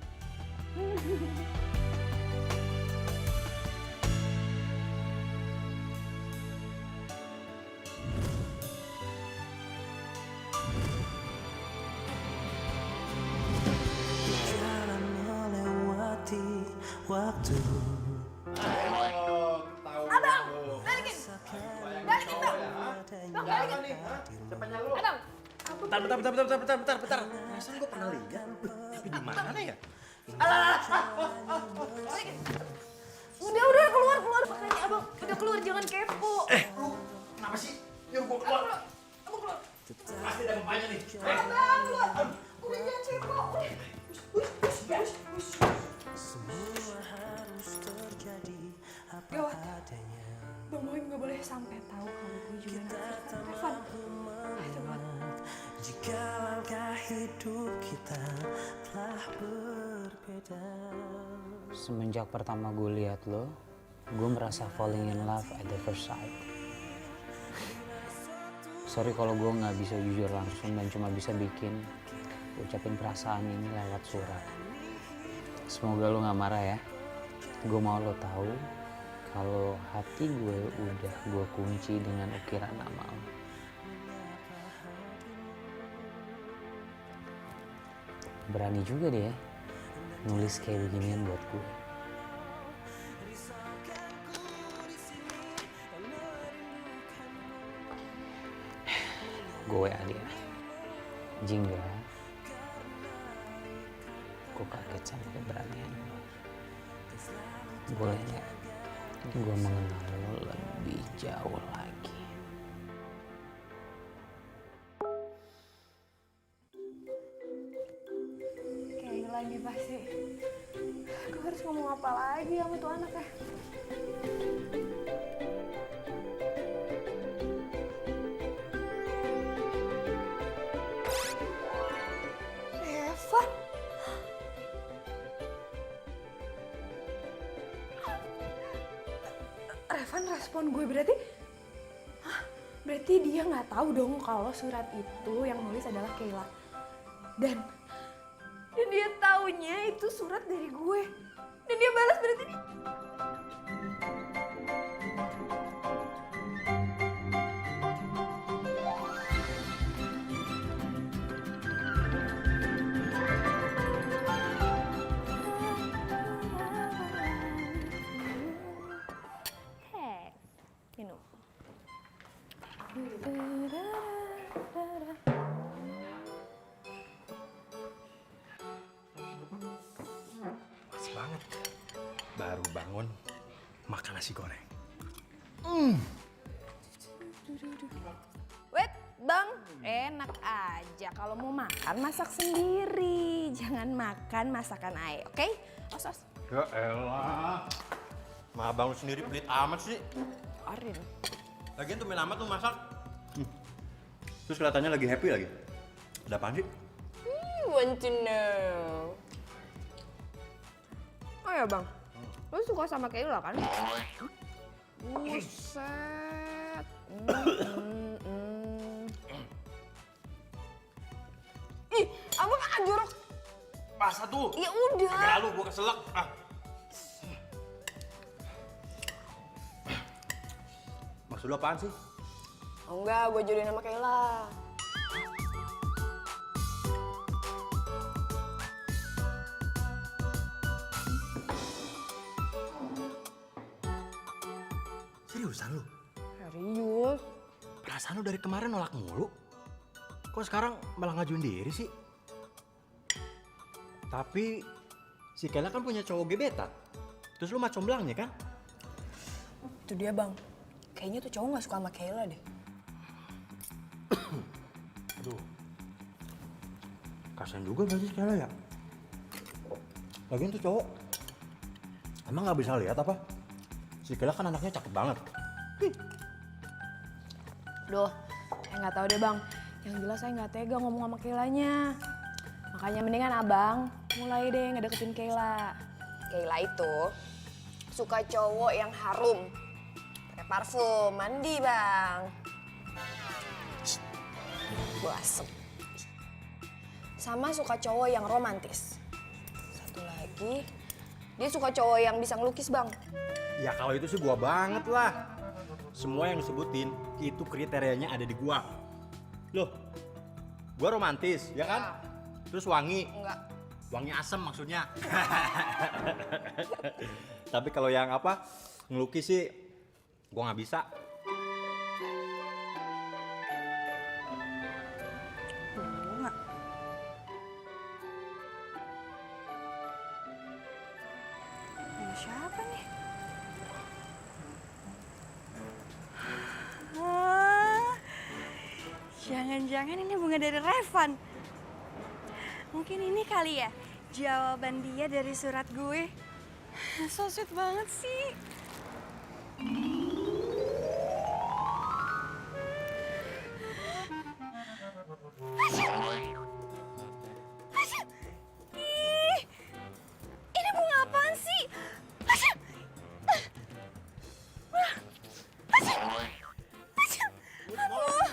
Bentar. Perasaan gue pernah lihat. Tapi di mana ya? Udah keluar makanya abang udah keluar jangan kepo. Kenapa sih? Nyuruh gue keluar. Abang keluar. Pasti ada bapaknya nih. Abang keluar. Udah jangan kepo. Gawat. Bang Boim gak boleh sampai tahu kalau gue juga naksir Revan. Itu buat. Jika langkah hidup kita telah berbeda. Semenjak pertama gue lihat lo, gue merasa falling in love at the first sight. Sorry kalau gue nggak bisa jujur langsung dan cuma bisa ucapin perasaan ini lewat surat. Semoga lo nggak marah ya. Gue mau lo tahu kalau hati gue udah gue kunci dengan ukiran nama lo. Berani juga deh ya nulis kayak beginian buat gue. Gue WA dia. Jingga, gue kaget sama keberanian lo. Boleh nggak gue mengenal lo lebih jauh lagi? Kayak lagi pasti. Gue harus ngomong apa lagi sama tuh anak ya? Revan? Revan respon gue berarti? Hah? Berarti dia nggak tahu dong kalau surat itu yang nulis adalah Kayla. Dan dia taunya itu surat dari gue. Dan dia balas berarti dia... Hei, minum. Pas banget. Baru bangun, makan nasi goreng. Wait, Bang, enak aja. Kalau mau makan, masak sendiri. Jangan makan masakan Ae, oke? Os. Ya elah. Ma abang lu sendiri pelit amat sih. Arin. Lagian tuh main amat lu masak. Terus kelihatannya lagi happy lagi. Ada apaan sih? Want to know. Oh ya bang, lo suka sama Kayla kan? Buset. Ih, abang kan jorok. Masa tuh? Ya udah. Gara lu gua keselak. Maksud lu apaan sih? Oh enggak, gue jodohin sama Kayla. Seriusan lu? Serius? Perasaan lu dari kemarin nolak mulu. Kok sekarang malah ngajuin diri sih? Tapi si Kayla kan punya cowok gebetan. Terus lu mah comblangnya kan? Itu dia bang, kayaknya tuh cowok gak suka sama Kayla deh. Aduh, kasian juga berarti si Kayla ya. Lagian tuh cowok, emang gak bisa lihat apa? Si Kayla kan anaknya cakep banget. Duh, saya nggak tahu deh bang. Yang jelas saya nggak tega ngomong sama Kaylanya. Makanya mendingan abang mulai deh ngedeketin Kayla. Kayla itu suka cowok yang harum, pakai parfum, mandi bang. Gue asem. Sama suka cowok yang romantis. Satu lagi, dia suka cowok yang bisa ngelukis bang. Ya kalau itu sih gua banget lah. Semua yang disebutin itu kriterianya ada di gua. Loh, gua romantis, ya kan? Terus wangi. Enggak. Wangi asem maksudnya. Tapi kalau yang apa, ngelukis sih gua nggak bisa. Bunga. Bunga siapa nih? Jangan-jangan ini bunga dari Revan. Mungkin ini kali ya jawaban dia dari surat gue. So sweet banget sih. Ih, ini bunga apaan sih?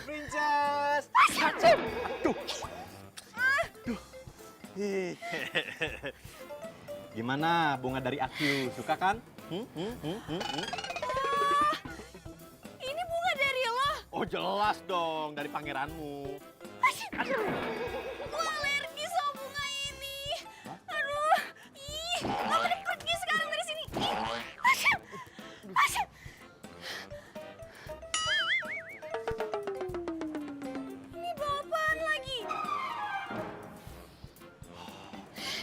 Princess. Gimana bunga dari aku? Suka kan? Ini bunga dari lo. Oh jelas dong, dari pangeranmu. Gue alergi sama bunga ini. Aduh, ih, lo mending pergi sekarang dari sini. Ini bawa apaan lagi?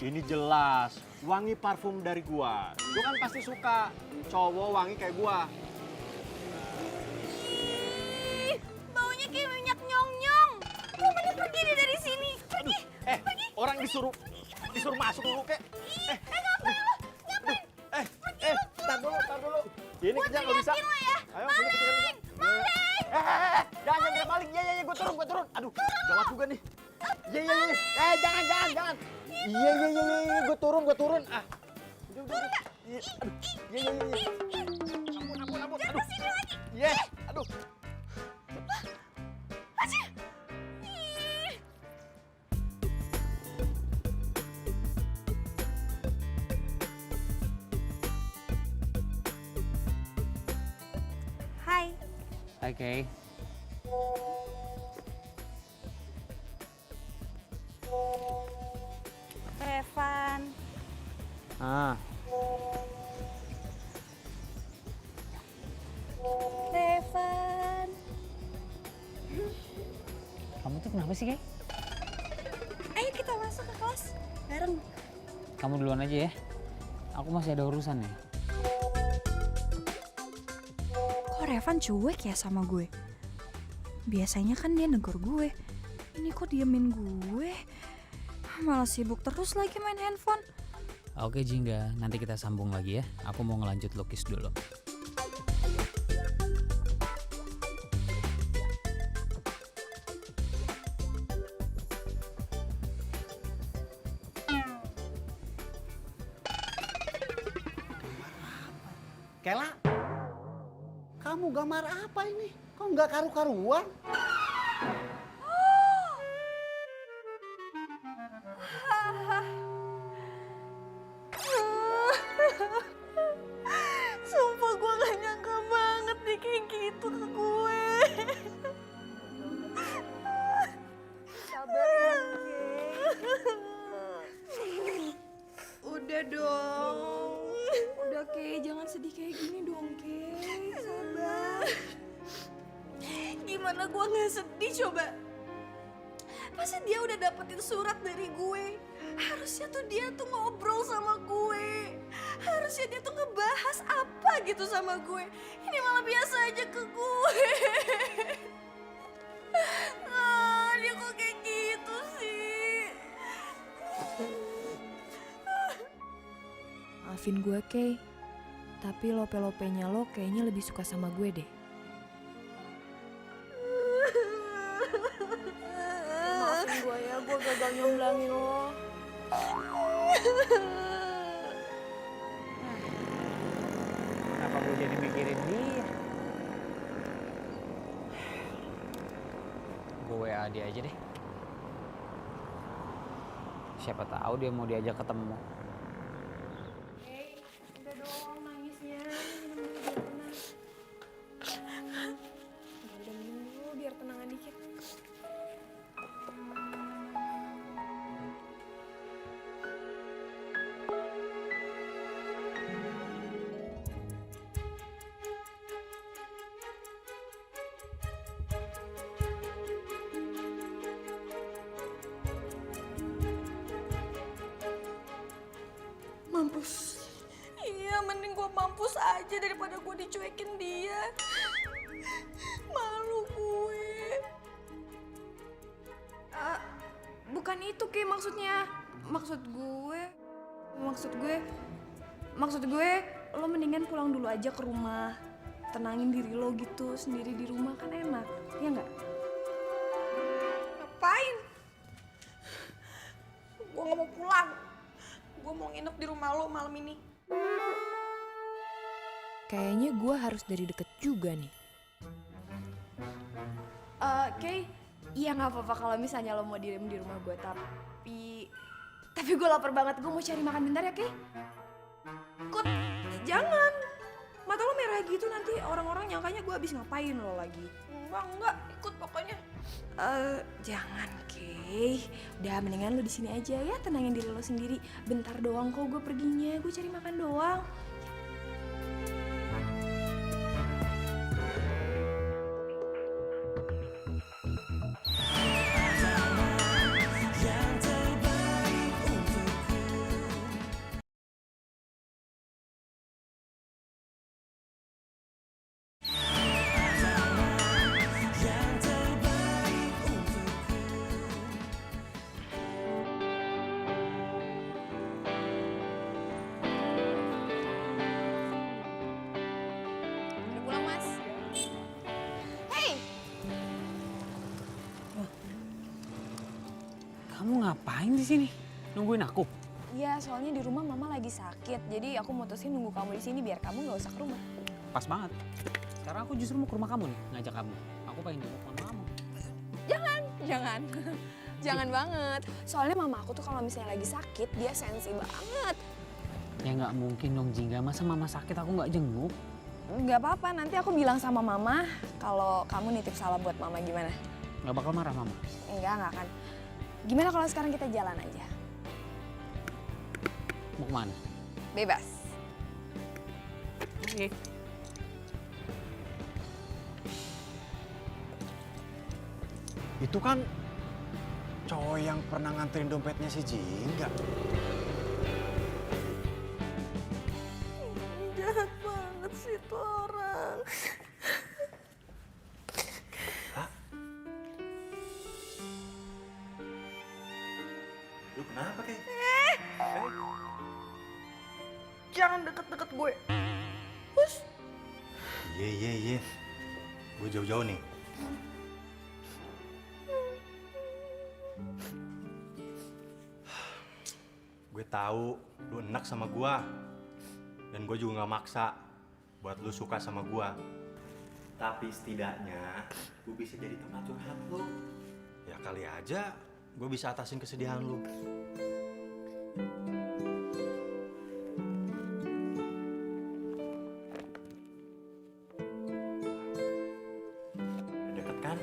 Ini jelas, wangi parfum dari gua. Gua kan pasti suka cowok wangi kayak gua. Ih, baunya kayak minyak nyong-nyong. Lo mending pergi deh dari sini. Pergi, pergi. Orang disuruh masuk dulu kek. Ngapain lo? Ngapain? Tar dulu. Ini Gua kejar nggak bisa. teriakin lo ya. Ayo, sini kejar bisa. Jangan maling. Iya, gua turun. Aduh, gawat juga nih. Iya. Jangan. Iya, gua turun. Ah. Udah. Iya, aduh. Iya. Ampun. Aduh. Sini lagi. Iya, aduh. Ih. Hai. Oke. Revan. Ah, Revan. kamu tuh kenapa sih, Kay? Ayo kita masuk ke kelas bareng. Kamu duluan aja ya. Aku masih ada urusan nih. Kok Revan cuek ya sama gue? Biasanya kan dia negor gue. Ini kok diemin gue? Malah sibuk terus lagi main handphone. Oke, Jingga. Nanti kita sambung lagi ya. Aku mau ngelanjut lukis dulu. Kayla, kamu gambar apa ini? Kok nggak karu-karuan? Sumpah gue gak nyangka banget nih kayak gitu ke gue. Sabar ya, Udah dong. Udah Kay, jangan sedih kayak gini dong Kay. Sabar. gimana gue nggak sedih coba? Pasti dia udah dapetin surat dari gue. Harusnya tuh dia tuh ngobrol sama gue. Harusnya dia tuh ngebahas apa gitu sama gue. Ini malah biasa aja ke gue. Dia kok kayak gitu sih? Maafin gue, Kay. Tapi lope-lopenya lo kayaknya lebih suka sama gue deh. Maafin gue ya, gue gagal nyomblangin lo. Kenapa gue jadi mikirin dia? Gue WA dia aja deh. Siapa tahu dia mau diajak ketemu. Udah dong nangisnya, minum dulu biar tenang. Udah minum dulu biar tenangan dikit. Mampus. Iya, mending gue mampus aja daripada gue dicuekin dia. Malu gue. Bukan itu, Kay, maksudnya. Maksud gue, lo mendingan pulang dulu aja ke rumah. Tenangin diri lo gitu, sendiri di rumah kan enak, ya nggak? Ngapain? Gue gak mau pulang. Gue mau nginep di rumah lo malam ini. Kayaknya gue harus dari deket juga nih. Kay, iya nggak apa-apa kalau misalnya lo mau diem di rumah gue, tapi gue lapar banget, gue mau cari makan bentar ya, Kay. Kut, jangan. Mata lo merah gitu, nanti orang-orang nyangkanya gue habis ngapain lo lagi. Enggak, ikut pokoknya. Jangan, Kay. Udah mendingan lo di sini aja ya, tenangin diri lo sendiri. Bentar doang kok gue perginya, gue cari makan doang. Udah pulang, Mas? Hey! Kamu ngapain di sini? Nungguin aku? Iya, soalnya di rumah mama lagi sakit. Jadi aku mutusin nunggu kamu di sini biar kamu nggak usah ke rumah. Pas banget. Sekarang aku justru mau ke rumah kamu nih, ngajak kamu. Aku pengen jemput mama kamu. Jangan. Jangan banget. Soalnya mama aku tuh kalau misalnya lagi sakit, dia sensi banget. Ya nggak mungkin dong, Jingga. Masa mama sakit aku nggak jenguk? Nggak apa-apa, nanti aku bilang sama mama kalau kamu nitip salam buat mama gimana? Nggak bakal marah mama? Nggak akan. Gimana kalau sekarang kita jalan aja? Mau kemana? Bebas. Oke. Itu kan cowok yang pernah nganterin dompetnya si Jingga. Jahat banget sih tuh orang. Lu kenapa, Kay? Jangan deket-deket gue. Iya. Gue jauh-jauh nih. Gue tahu lu enak sama gue. Dan gue juga gak maksa buat lu suka sama gue. Tapi setidaknya gue bisa jadi teman curhat lu. Ya kali aja gue bisa atasin kesedihan lu. Udah deket kan?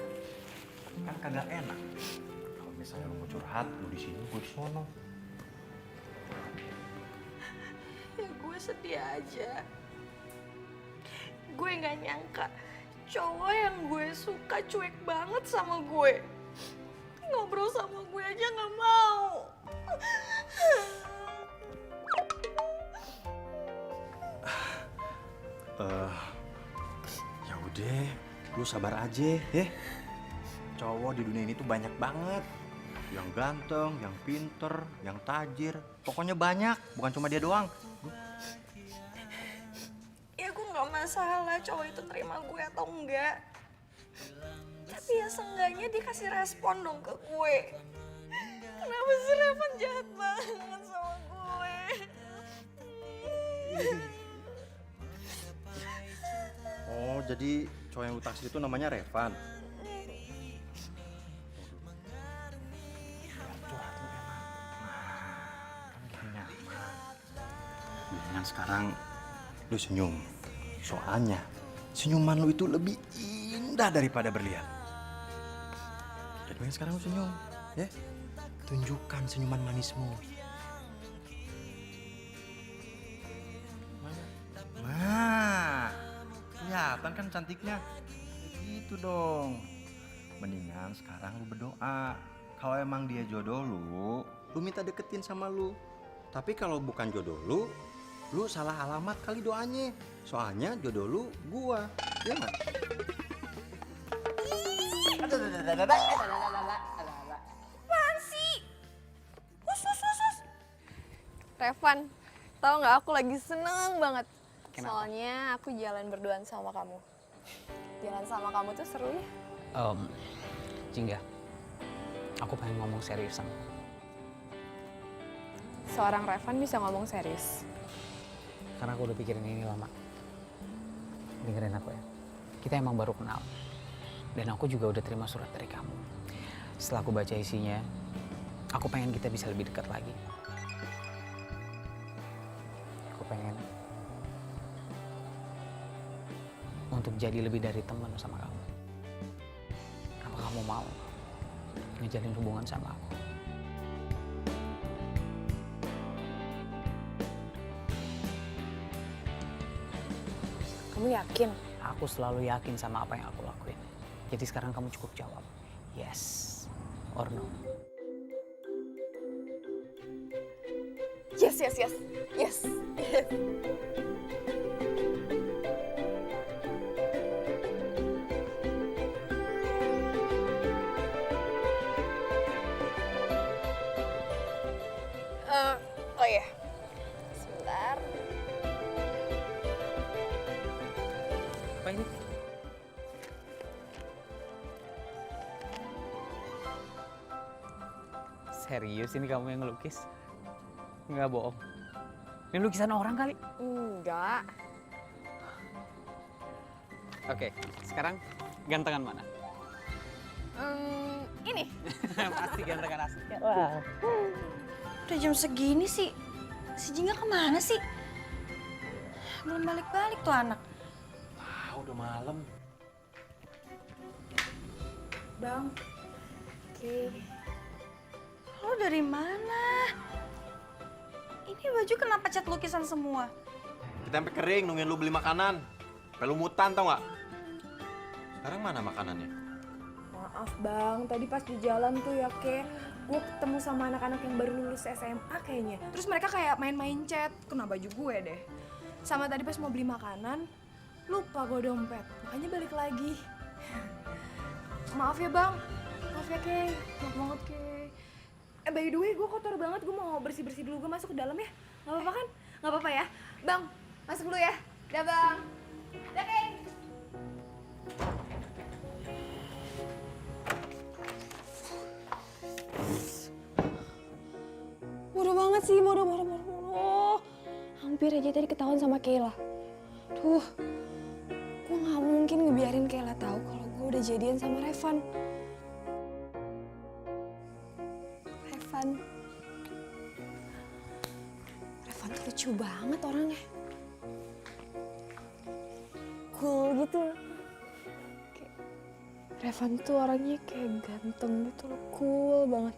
Kan kagak enak. Kalau misalnya lu mau curhat, lu di sini, gue di sono. Ya gue sedih aja. Gue gak nyangka cowok yang gue suka Kayla cuek banget sama gue. Ngobrol sama gue aja nggak mau. Ya udah, lu sabar aja ya. Cowok di dunia ini tuh banyak banget. Yang ganteng, yang pinter, yang tajir. Pokoknya banyak, bukan cuma dia doang. Ya gue nggak masalah cowok itu terima gue atau enggak. Tapi ya seenggaknya dia kasih respon dong ke gue. Kenapa sih Revan jahat banget sama gue? Oh, jadi cowok yang lu taksir itu namanya Revan. Mendingan sekarang lu senyum. Soalnya senyuman lu itu lebih indah daripada berlian. Jadi mendingan sekarang lu senyum, ya. Tunjukkan senyuman manismu. Nah, kelihatan kan cantiknya. Gitu dong. Mendingan sekarang lu berdoa. Kalau emang dia jodoh lu minta deketin sama lu. Tapi kalau bukan jodoh lu salah alamat kali doanya. Soalnya jodoh lu gua. Iya nggak? Apaan sih? Us. Revan, tau nggak aku lagi seneng banget. Soalnya aku jalan berduaan sama kamu. Jalan sama kamu tuh seru ya. Jingga, aku pengen ngomong serius sama kamu. Seorang Revan bisa ngomong serius. Karena aku udah pikirin ini lama. Dengerin aku ya. Kita emang baru kenal. Dan aku juga udah terima surat dari kamu. Setelah aku baca isinya, aku pengen kita bisa lebih dekat lagi. Aku pengen untuk jadi lebih dari teman sama kamu. Apa kamu mau ngejalin hubungan sama aku? Kamu yakin? Aku selalu yakin sama apa yang aku lakuin. Jadi sekarang kamu cukup jawab, yes or no. Yes. Oh iya, sebentar. Apa ini? Serius ini kamu yang ngelukis? Nggak bohong. Ini lukisan orang kali? Enggak. Oke, sekarang gantengan mana? Ini. Pasti gantengan asli. Wah. Udah jam segini sih. Si Jingga kemana sih? Belum balik-balik tuh anak. Udah malam. Bang. Oke. Lo dari mana? Ini baju kenapa cat lukisan semua? Kita sampai kering nungguin lu beli makanan. Sampai lu mutan tau nggak? Sekarang mana makanannya? Maaf bang, tadi pas di jalan tuh ya gue ketemu sama anak-anak yang baru lulus SMA kayaknya. Terus mereka kayak main-main chat, kena baju gue deh. Sama tadi pas mau beli makanan, lupa gue dompet, makanya balik lagi. Maaf ya bang, maaf ya maaf banget by the way gue kotor banget, gue mau bersih-bersih dulu, gue masuk ke dalam ya. Gak apa-apa kan? Gak apa-apa ya? Bang, masuk dulu ya. Dah bang. Dah Kay. Bodoh banget sih, bodoh. Hampir aja tadi ketahuan sama Kayla. Tuh, gue gak mungkin ngebiarin Kayla tahu kalau gue udah jadian sama Revan. Revan tuh lucu banget orangnya. Cool gitu. Revan tuh orangnya kayak ganteng gitu loh, cool banget.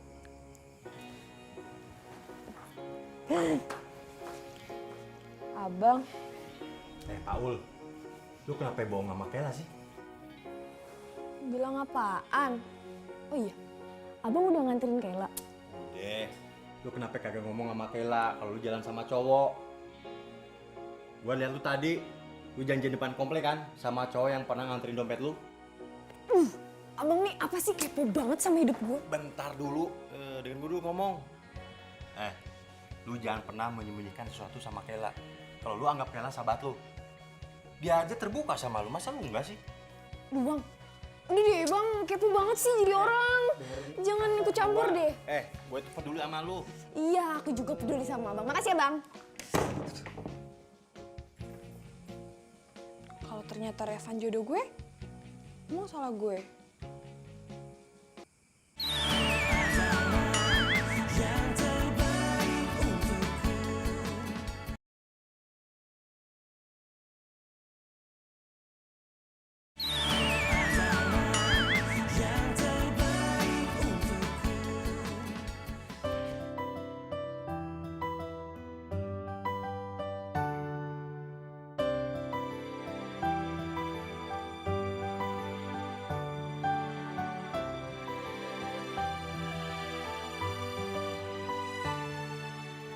Abang. Paul, lu kenapa bohong sama Kayla sih? Bilang apaan? Oh iya, abang udah nganterin Kayla. Udah, lu kenapa kagak ngomong sama Kayla kalau lu jalan sama cowok? Gua lihat lu tadi, lu janjian depan komplek kan sama cowok yang pernah nganterin dompet lu. Abang nih apa sih kepo banget sama hidup gue? Bentar dulu, dengan gue dulu ngomong. Lu jangan pernah menyembunyikan sesuatu sama Kayla. Kalau lu anggap Kayla sahabat lu, dia aja terbuka sama lu, masa lu enggak sih? Duh bang, udah deh bang, kepo banget sih jadi orang. Jangan ikut campur deh. Gue tuh peduli sama lu. Iya, aku juga peduli sama abang. Makasih ya bang. Kalau ternyata Revan jodoh gue, emang salah gue?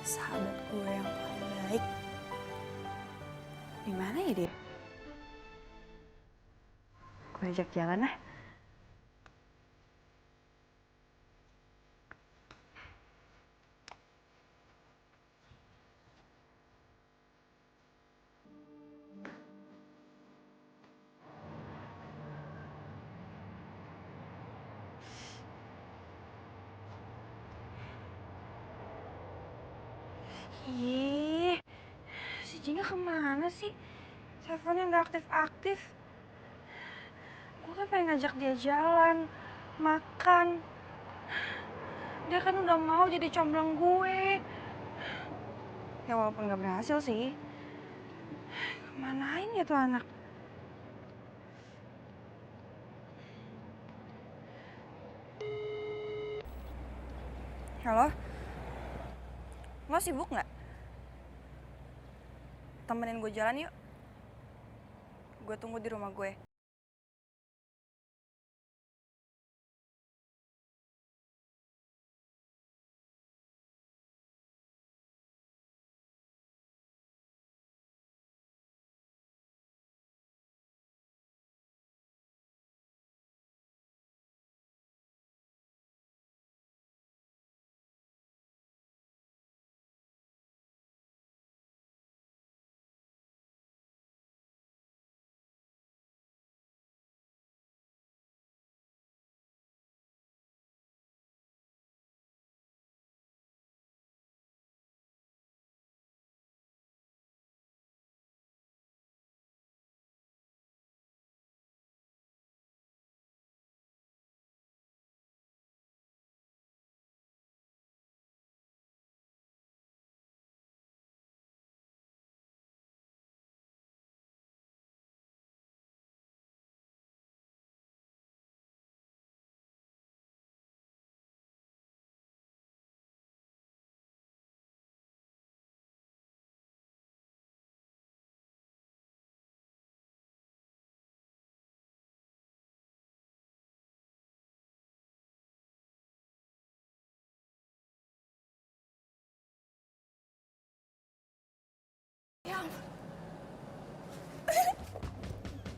Sahabat gue yang paling baik. Di mana ya dia? Gue ajak jalan ah. Ih, si Jingga kemana sih? Teleponnya nggak aktif-aktif. Gue kan pengen ngajak dia jalan, makan. Dia kan udah mau jadi comblang gue. Ya walaupun nggak berhasil sih. Kemanain ya tuh anak? Halo? Lo sibuk nggak? Temenin gue jalan yuk. Gue tunggu di rumah gue.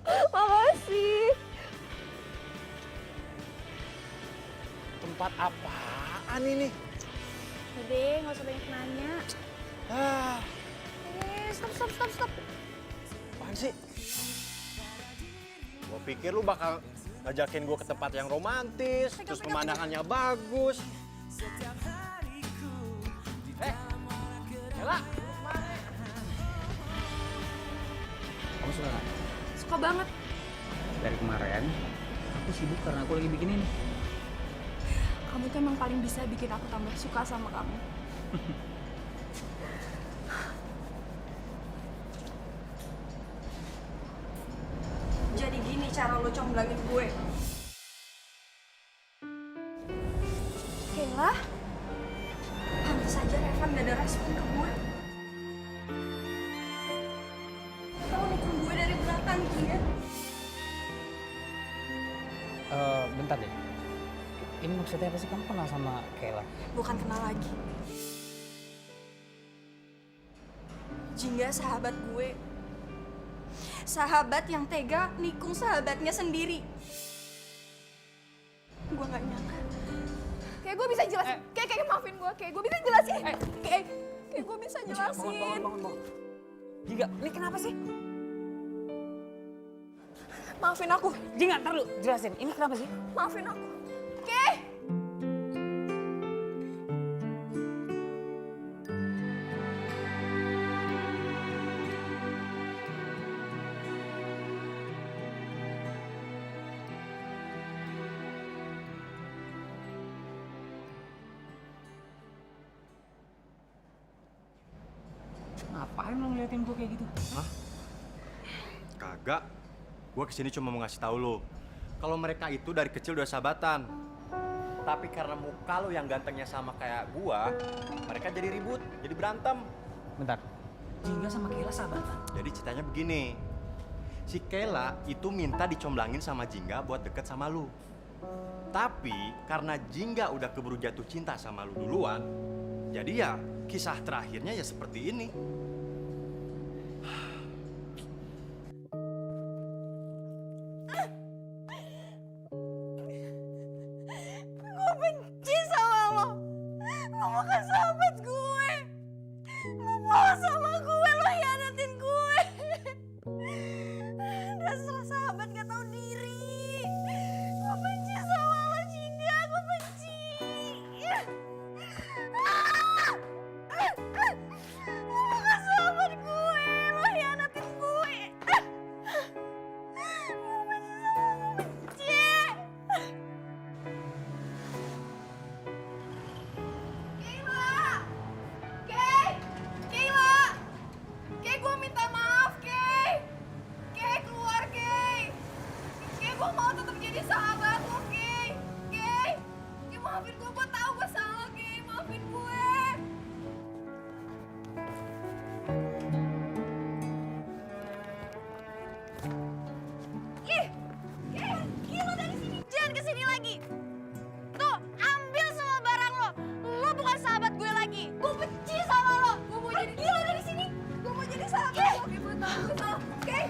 Makasih. Tempat apaan ini? Udah, nggak usah banyak nanya. Stop. Apaan sih? Gue pikir lu bakal ngajakin gue ke tempat yang romantis, terus pemandangannya bagus. Ella! Kamu suka nggak? Suka banget. Dari kemarin, aku sibuk karena aku lagi bikin ini. Kamu tuh emang paling bisa bikin aku tambah suka sama kamu. Jadi gini cara lo comblangin gue. Kayla, pantas aja Revan gak ada respon ke gue. Tahu nikung gue dari belakang dia. Bentar deh. Ini maksudnya apa sih, kamu kenal sama Kayla? Bukan kenal lagi. Jingga sahabat gue. Sahabat yang tega nikung sahabatnya sendiri. Gue gak nyangka. Kayak gue bisa jelasin. Kayak maafin gue. Kayak gue bisa jelasin. Kayak gue bisa jelasin. Bangun. Jingga, ini kenapa sih? Maafin aku. Jingga, ntar lu jelasin. Ini kenapa sih? Maafin aku. Kayak. Ngapain lo ngeliatin gue kayak gitu? Hah? Kagak. Gue kesini cuma mau ngasih tahu lo. Kalau mereka itu dari kecil udah sahabatan. Tapi karena muka lo yang gantengnya sama kayak gua, mereka jadi ribut, jadi berantem. Bentar. Jingga sama Kayla sahabatan. Jadi ceritanya begini. Si Kayla itu minta dicomblangin sama Jingga buat deket sama lu. Tapi karena Jingga udah keburu jatuh cinta sama lu duluan, jadi ya kisah terakhirnya ya seperti ini. Gue benci sama lo. Lo bukan sahabat gue. Lo bohong sama gue, lo hianatin gue. Dasar sahabat gak tahu diri. Gue benci sama lo, Jingga. Gue benci. Lo bukan sahabat gue. Lo hianatin gue. Gue benci sama lo, benci. Kayla! Kayla! Kay, gue minta maaf, Kay! Kay, keluar, Kay! Kay, gue mau tetap jadi sahabat lo, Kay! Kay! Kay, maafin gue tahu gue salah, Kay! Maafin gue! Ih, Kay, lo dari sini. Jangan kesini lagi. Tuh, ambil semua barang lo. Lo bukan sahabat gue lagi. Gue benci sama lo. Gue mau jadi Pergi lo dari sini. Gue mau jadi sahabat lo, Kay! Gue tahu gue salah, Kay!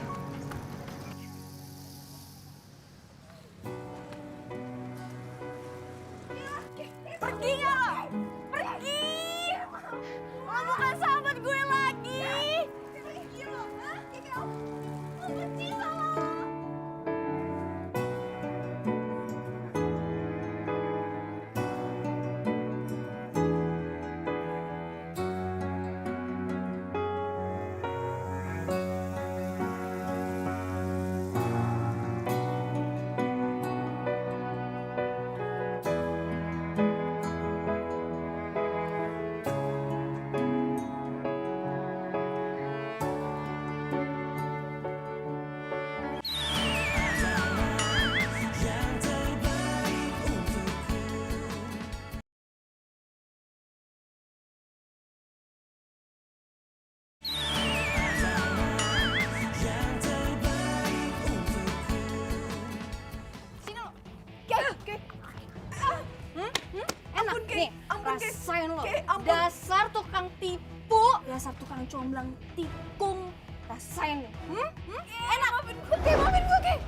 Pergi nggak lo? Pergi. Lo bukan sahabat gue lagi. Pergi lo! Hah? Gue benci sama lo! Yang terbaik untukku. Yang terbaik untukku. Sini lo. Kay! Enak Ampun, Kay. nih. Ampun, Kay. Rasain lo. Kay, ampun. Dasar tukang tipu. Dasar tukang comblang tikung. Rasain nih. Enak. Maafin gue, Kay! Maafin gue, Kay!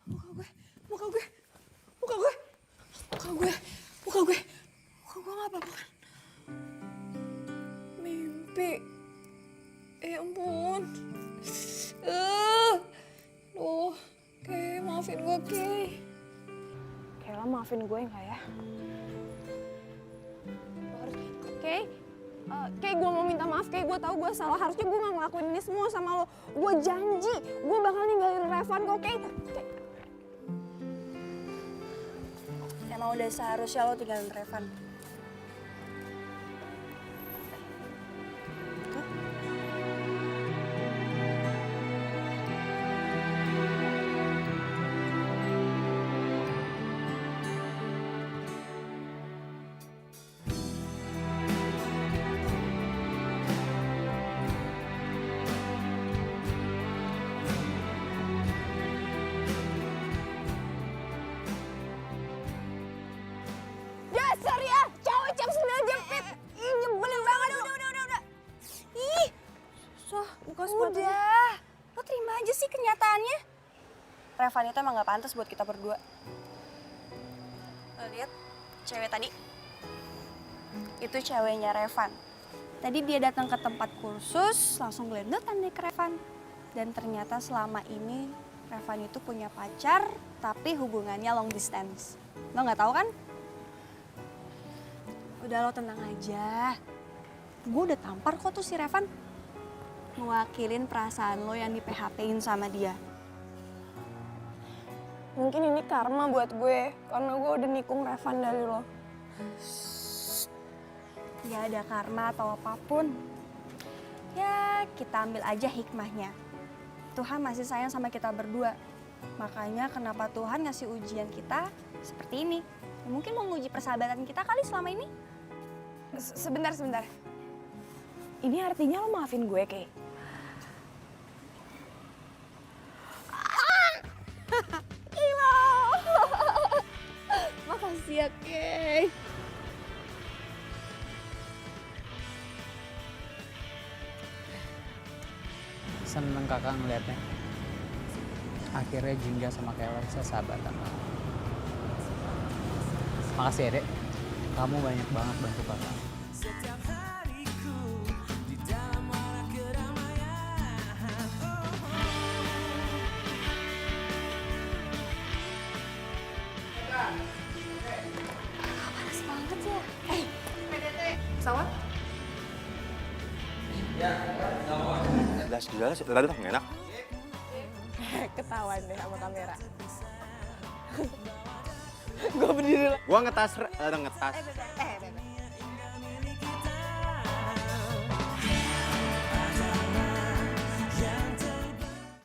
Muka gue! Muka gue! Muka gue! Muka gue! Muka gue gak apa-apa kan? Mimpi. Ampun. Duh, Kay, maafin gue, Kay. Kayla maafin gue nggak ya? Kay, Kay gue mau minta maaf, Kay. Gue tahu gue salah. Harusnya gue nggak ngelakuin ini semua sama lo. Gue janji, gue bakal ninggalin Revan kok, Kay. Emang udah seharusnya lo tinggalin Revan. Revan itu emang gak pantas buat kita berdua. Lo lihat cewek tadi? Itu ceweknya Revan. Tadi dia datang ke tempat kursus, langsung gelendotan nih ke Revan. Dan ternyata selama ini Revan itu punya pacar, tapi hubungannya long distance. Lo nggak tahu kan? Udah lo tenang aja. Gue udah tampar kok tuh si Revan. Mewakilin perasaan lo yang di PHP-in sama dia. Mungkin ini karma buat gue, karena gue udah nikung Revan dari lo. Gak ada karma atau apapun. Ya, kita ambil aja hikmahnya. Tuhan masih sayang sama kita berdua. Makanya kenapa Tuhan ngasih ujian kita seperti ini. Ya, mungkin mau nguji persahabatan kita kali selama ini. Sebentar. Ini artinya lo maafin gue, Kay? Makasih ya, Kay. Seneng kakak ngeliatnya. Akhirnya Jingga sama Kayla bisa sahabatan. Makasih ya dek, kamu banyak banget bantu kakak. Setiap hariku di dalam warak keramaian. Panas banget ya. Pesawat? Jelas enak. Ketahuan deh sama kamera. Gue berdiri lah. Gua ngetas. Eh,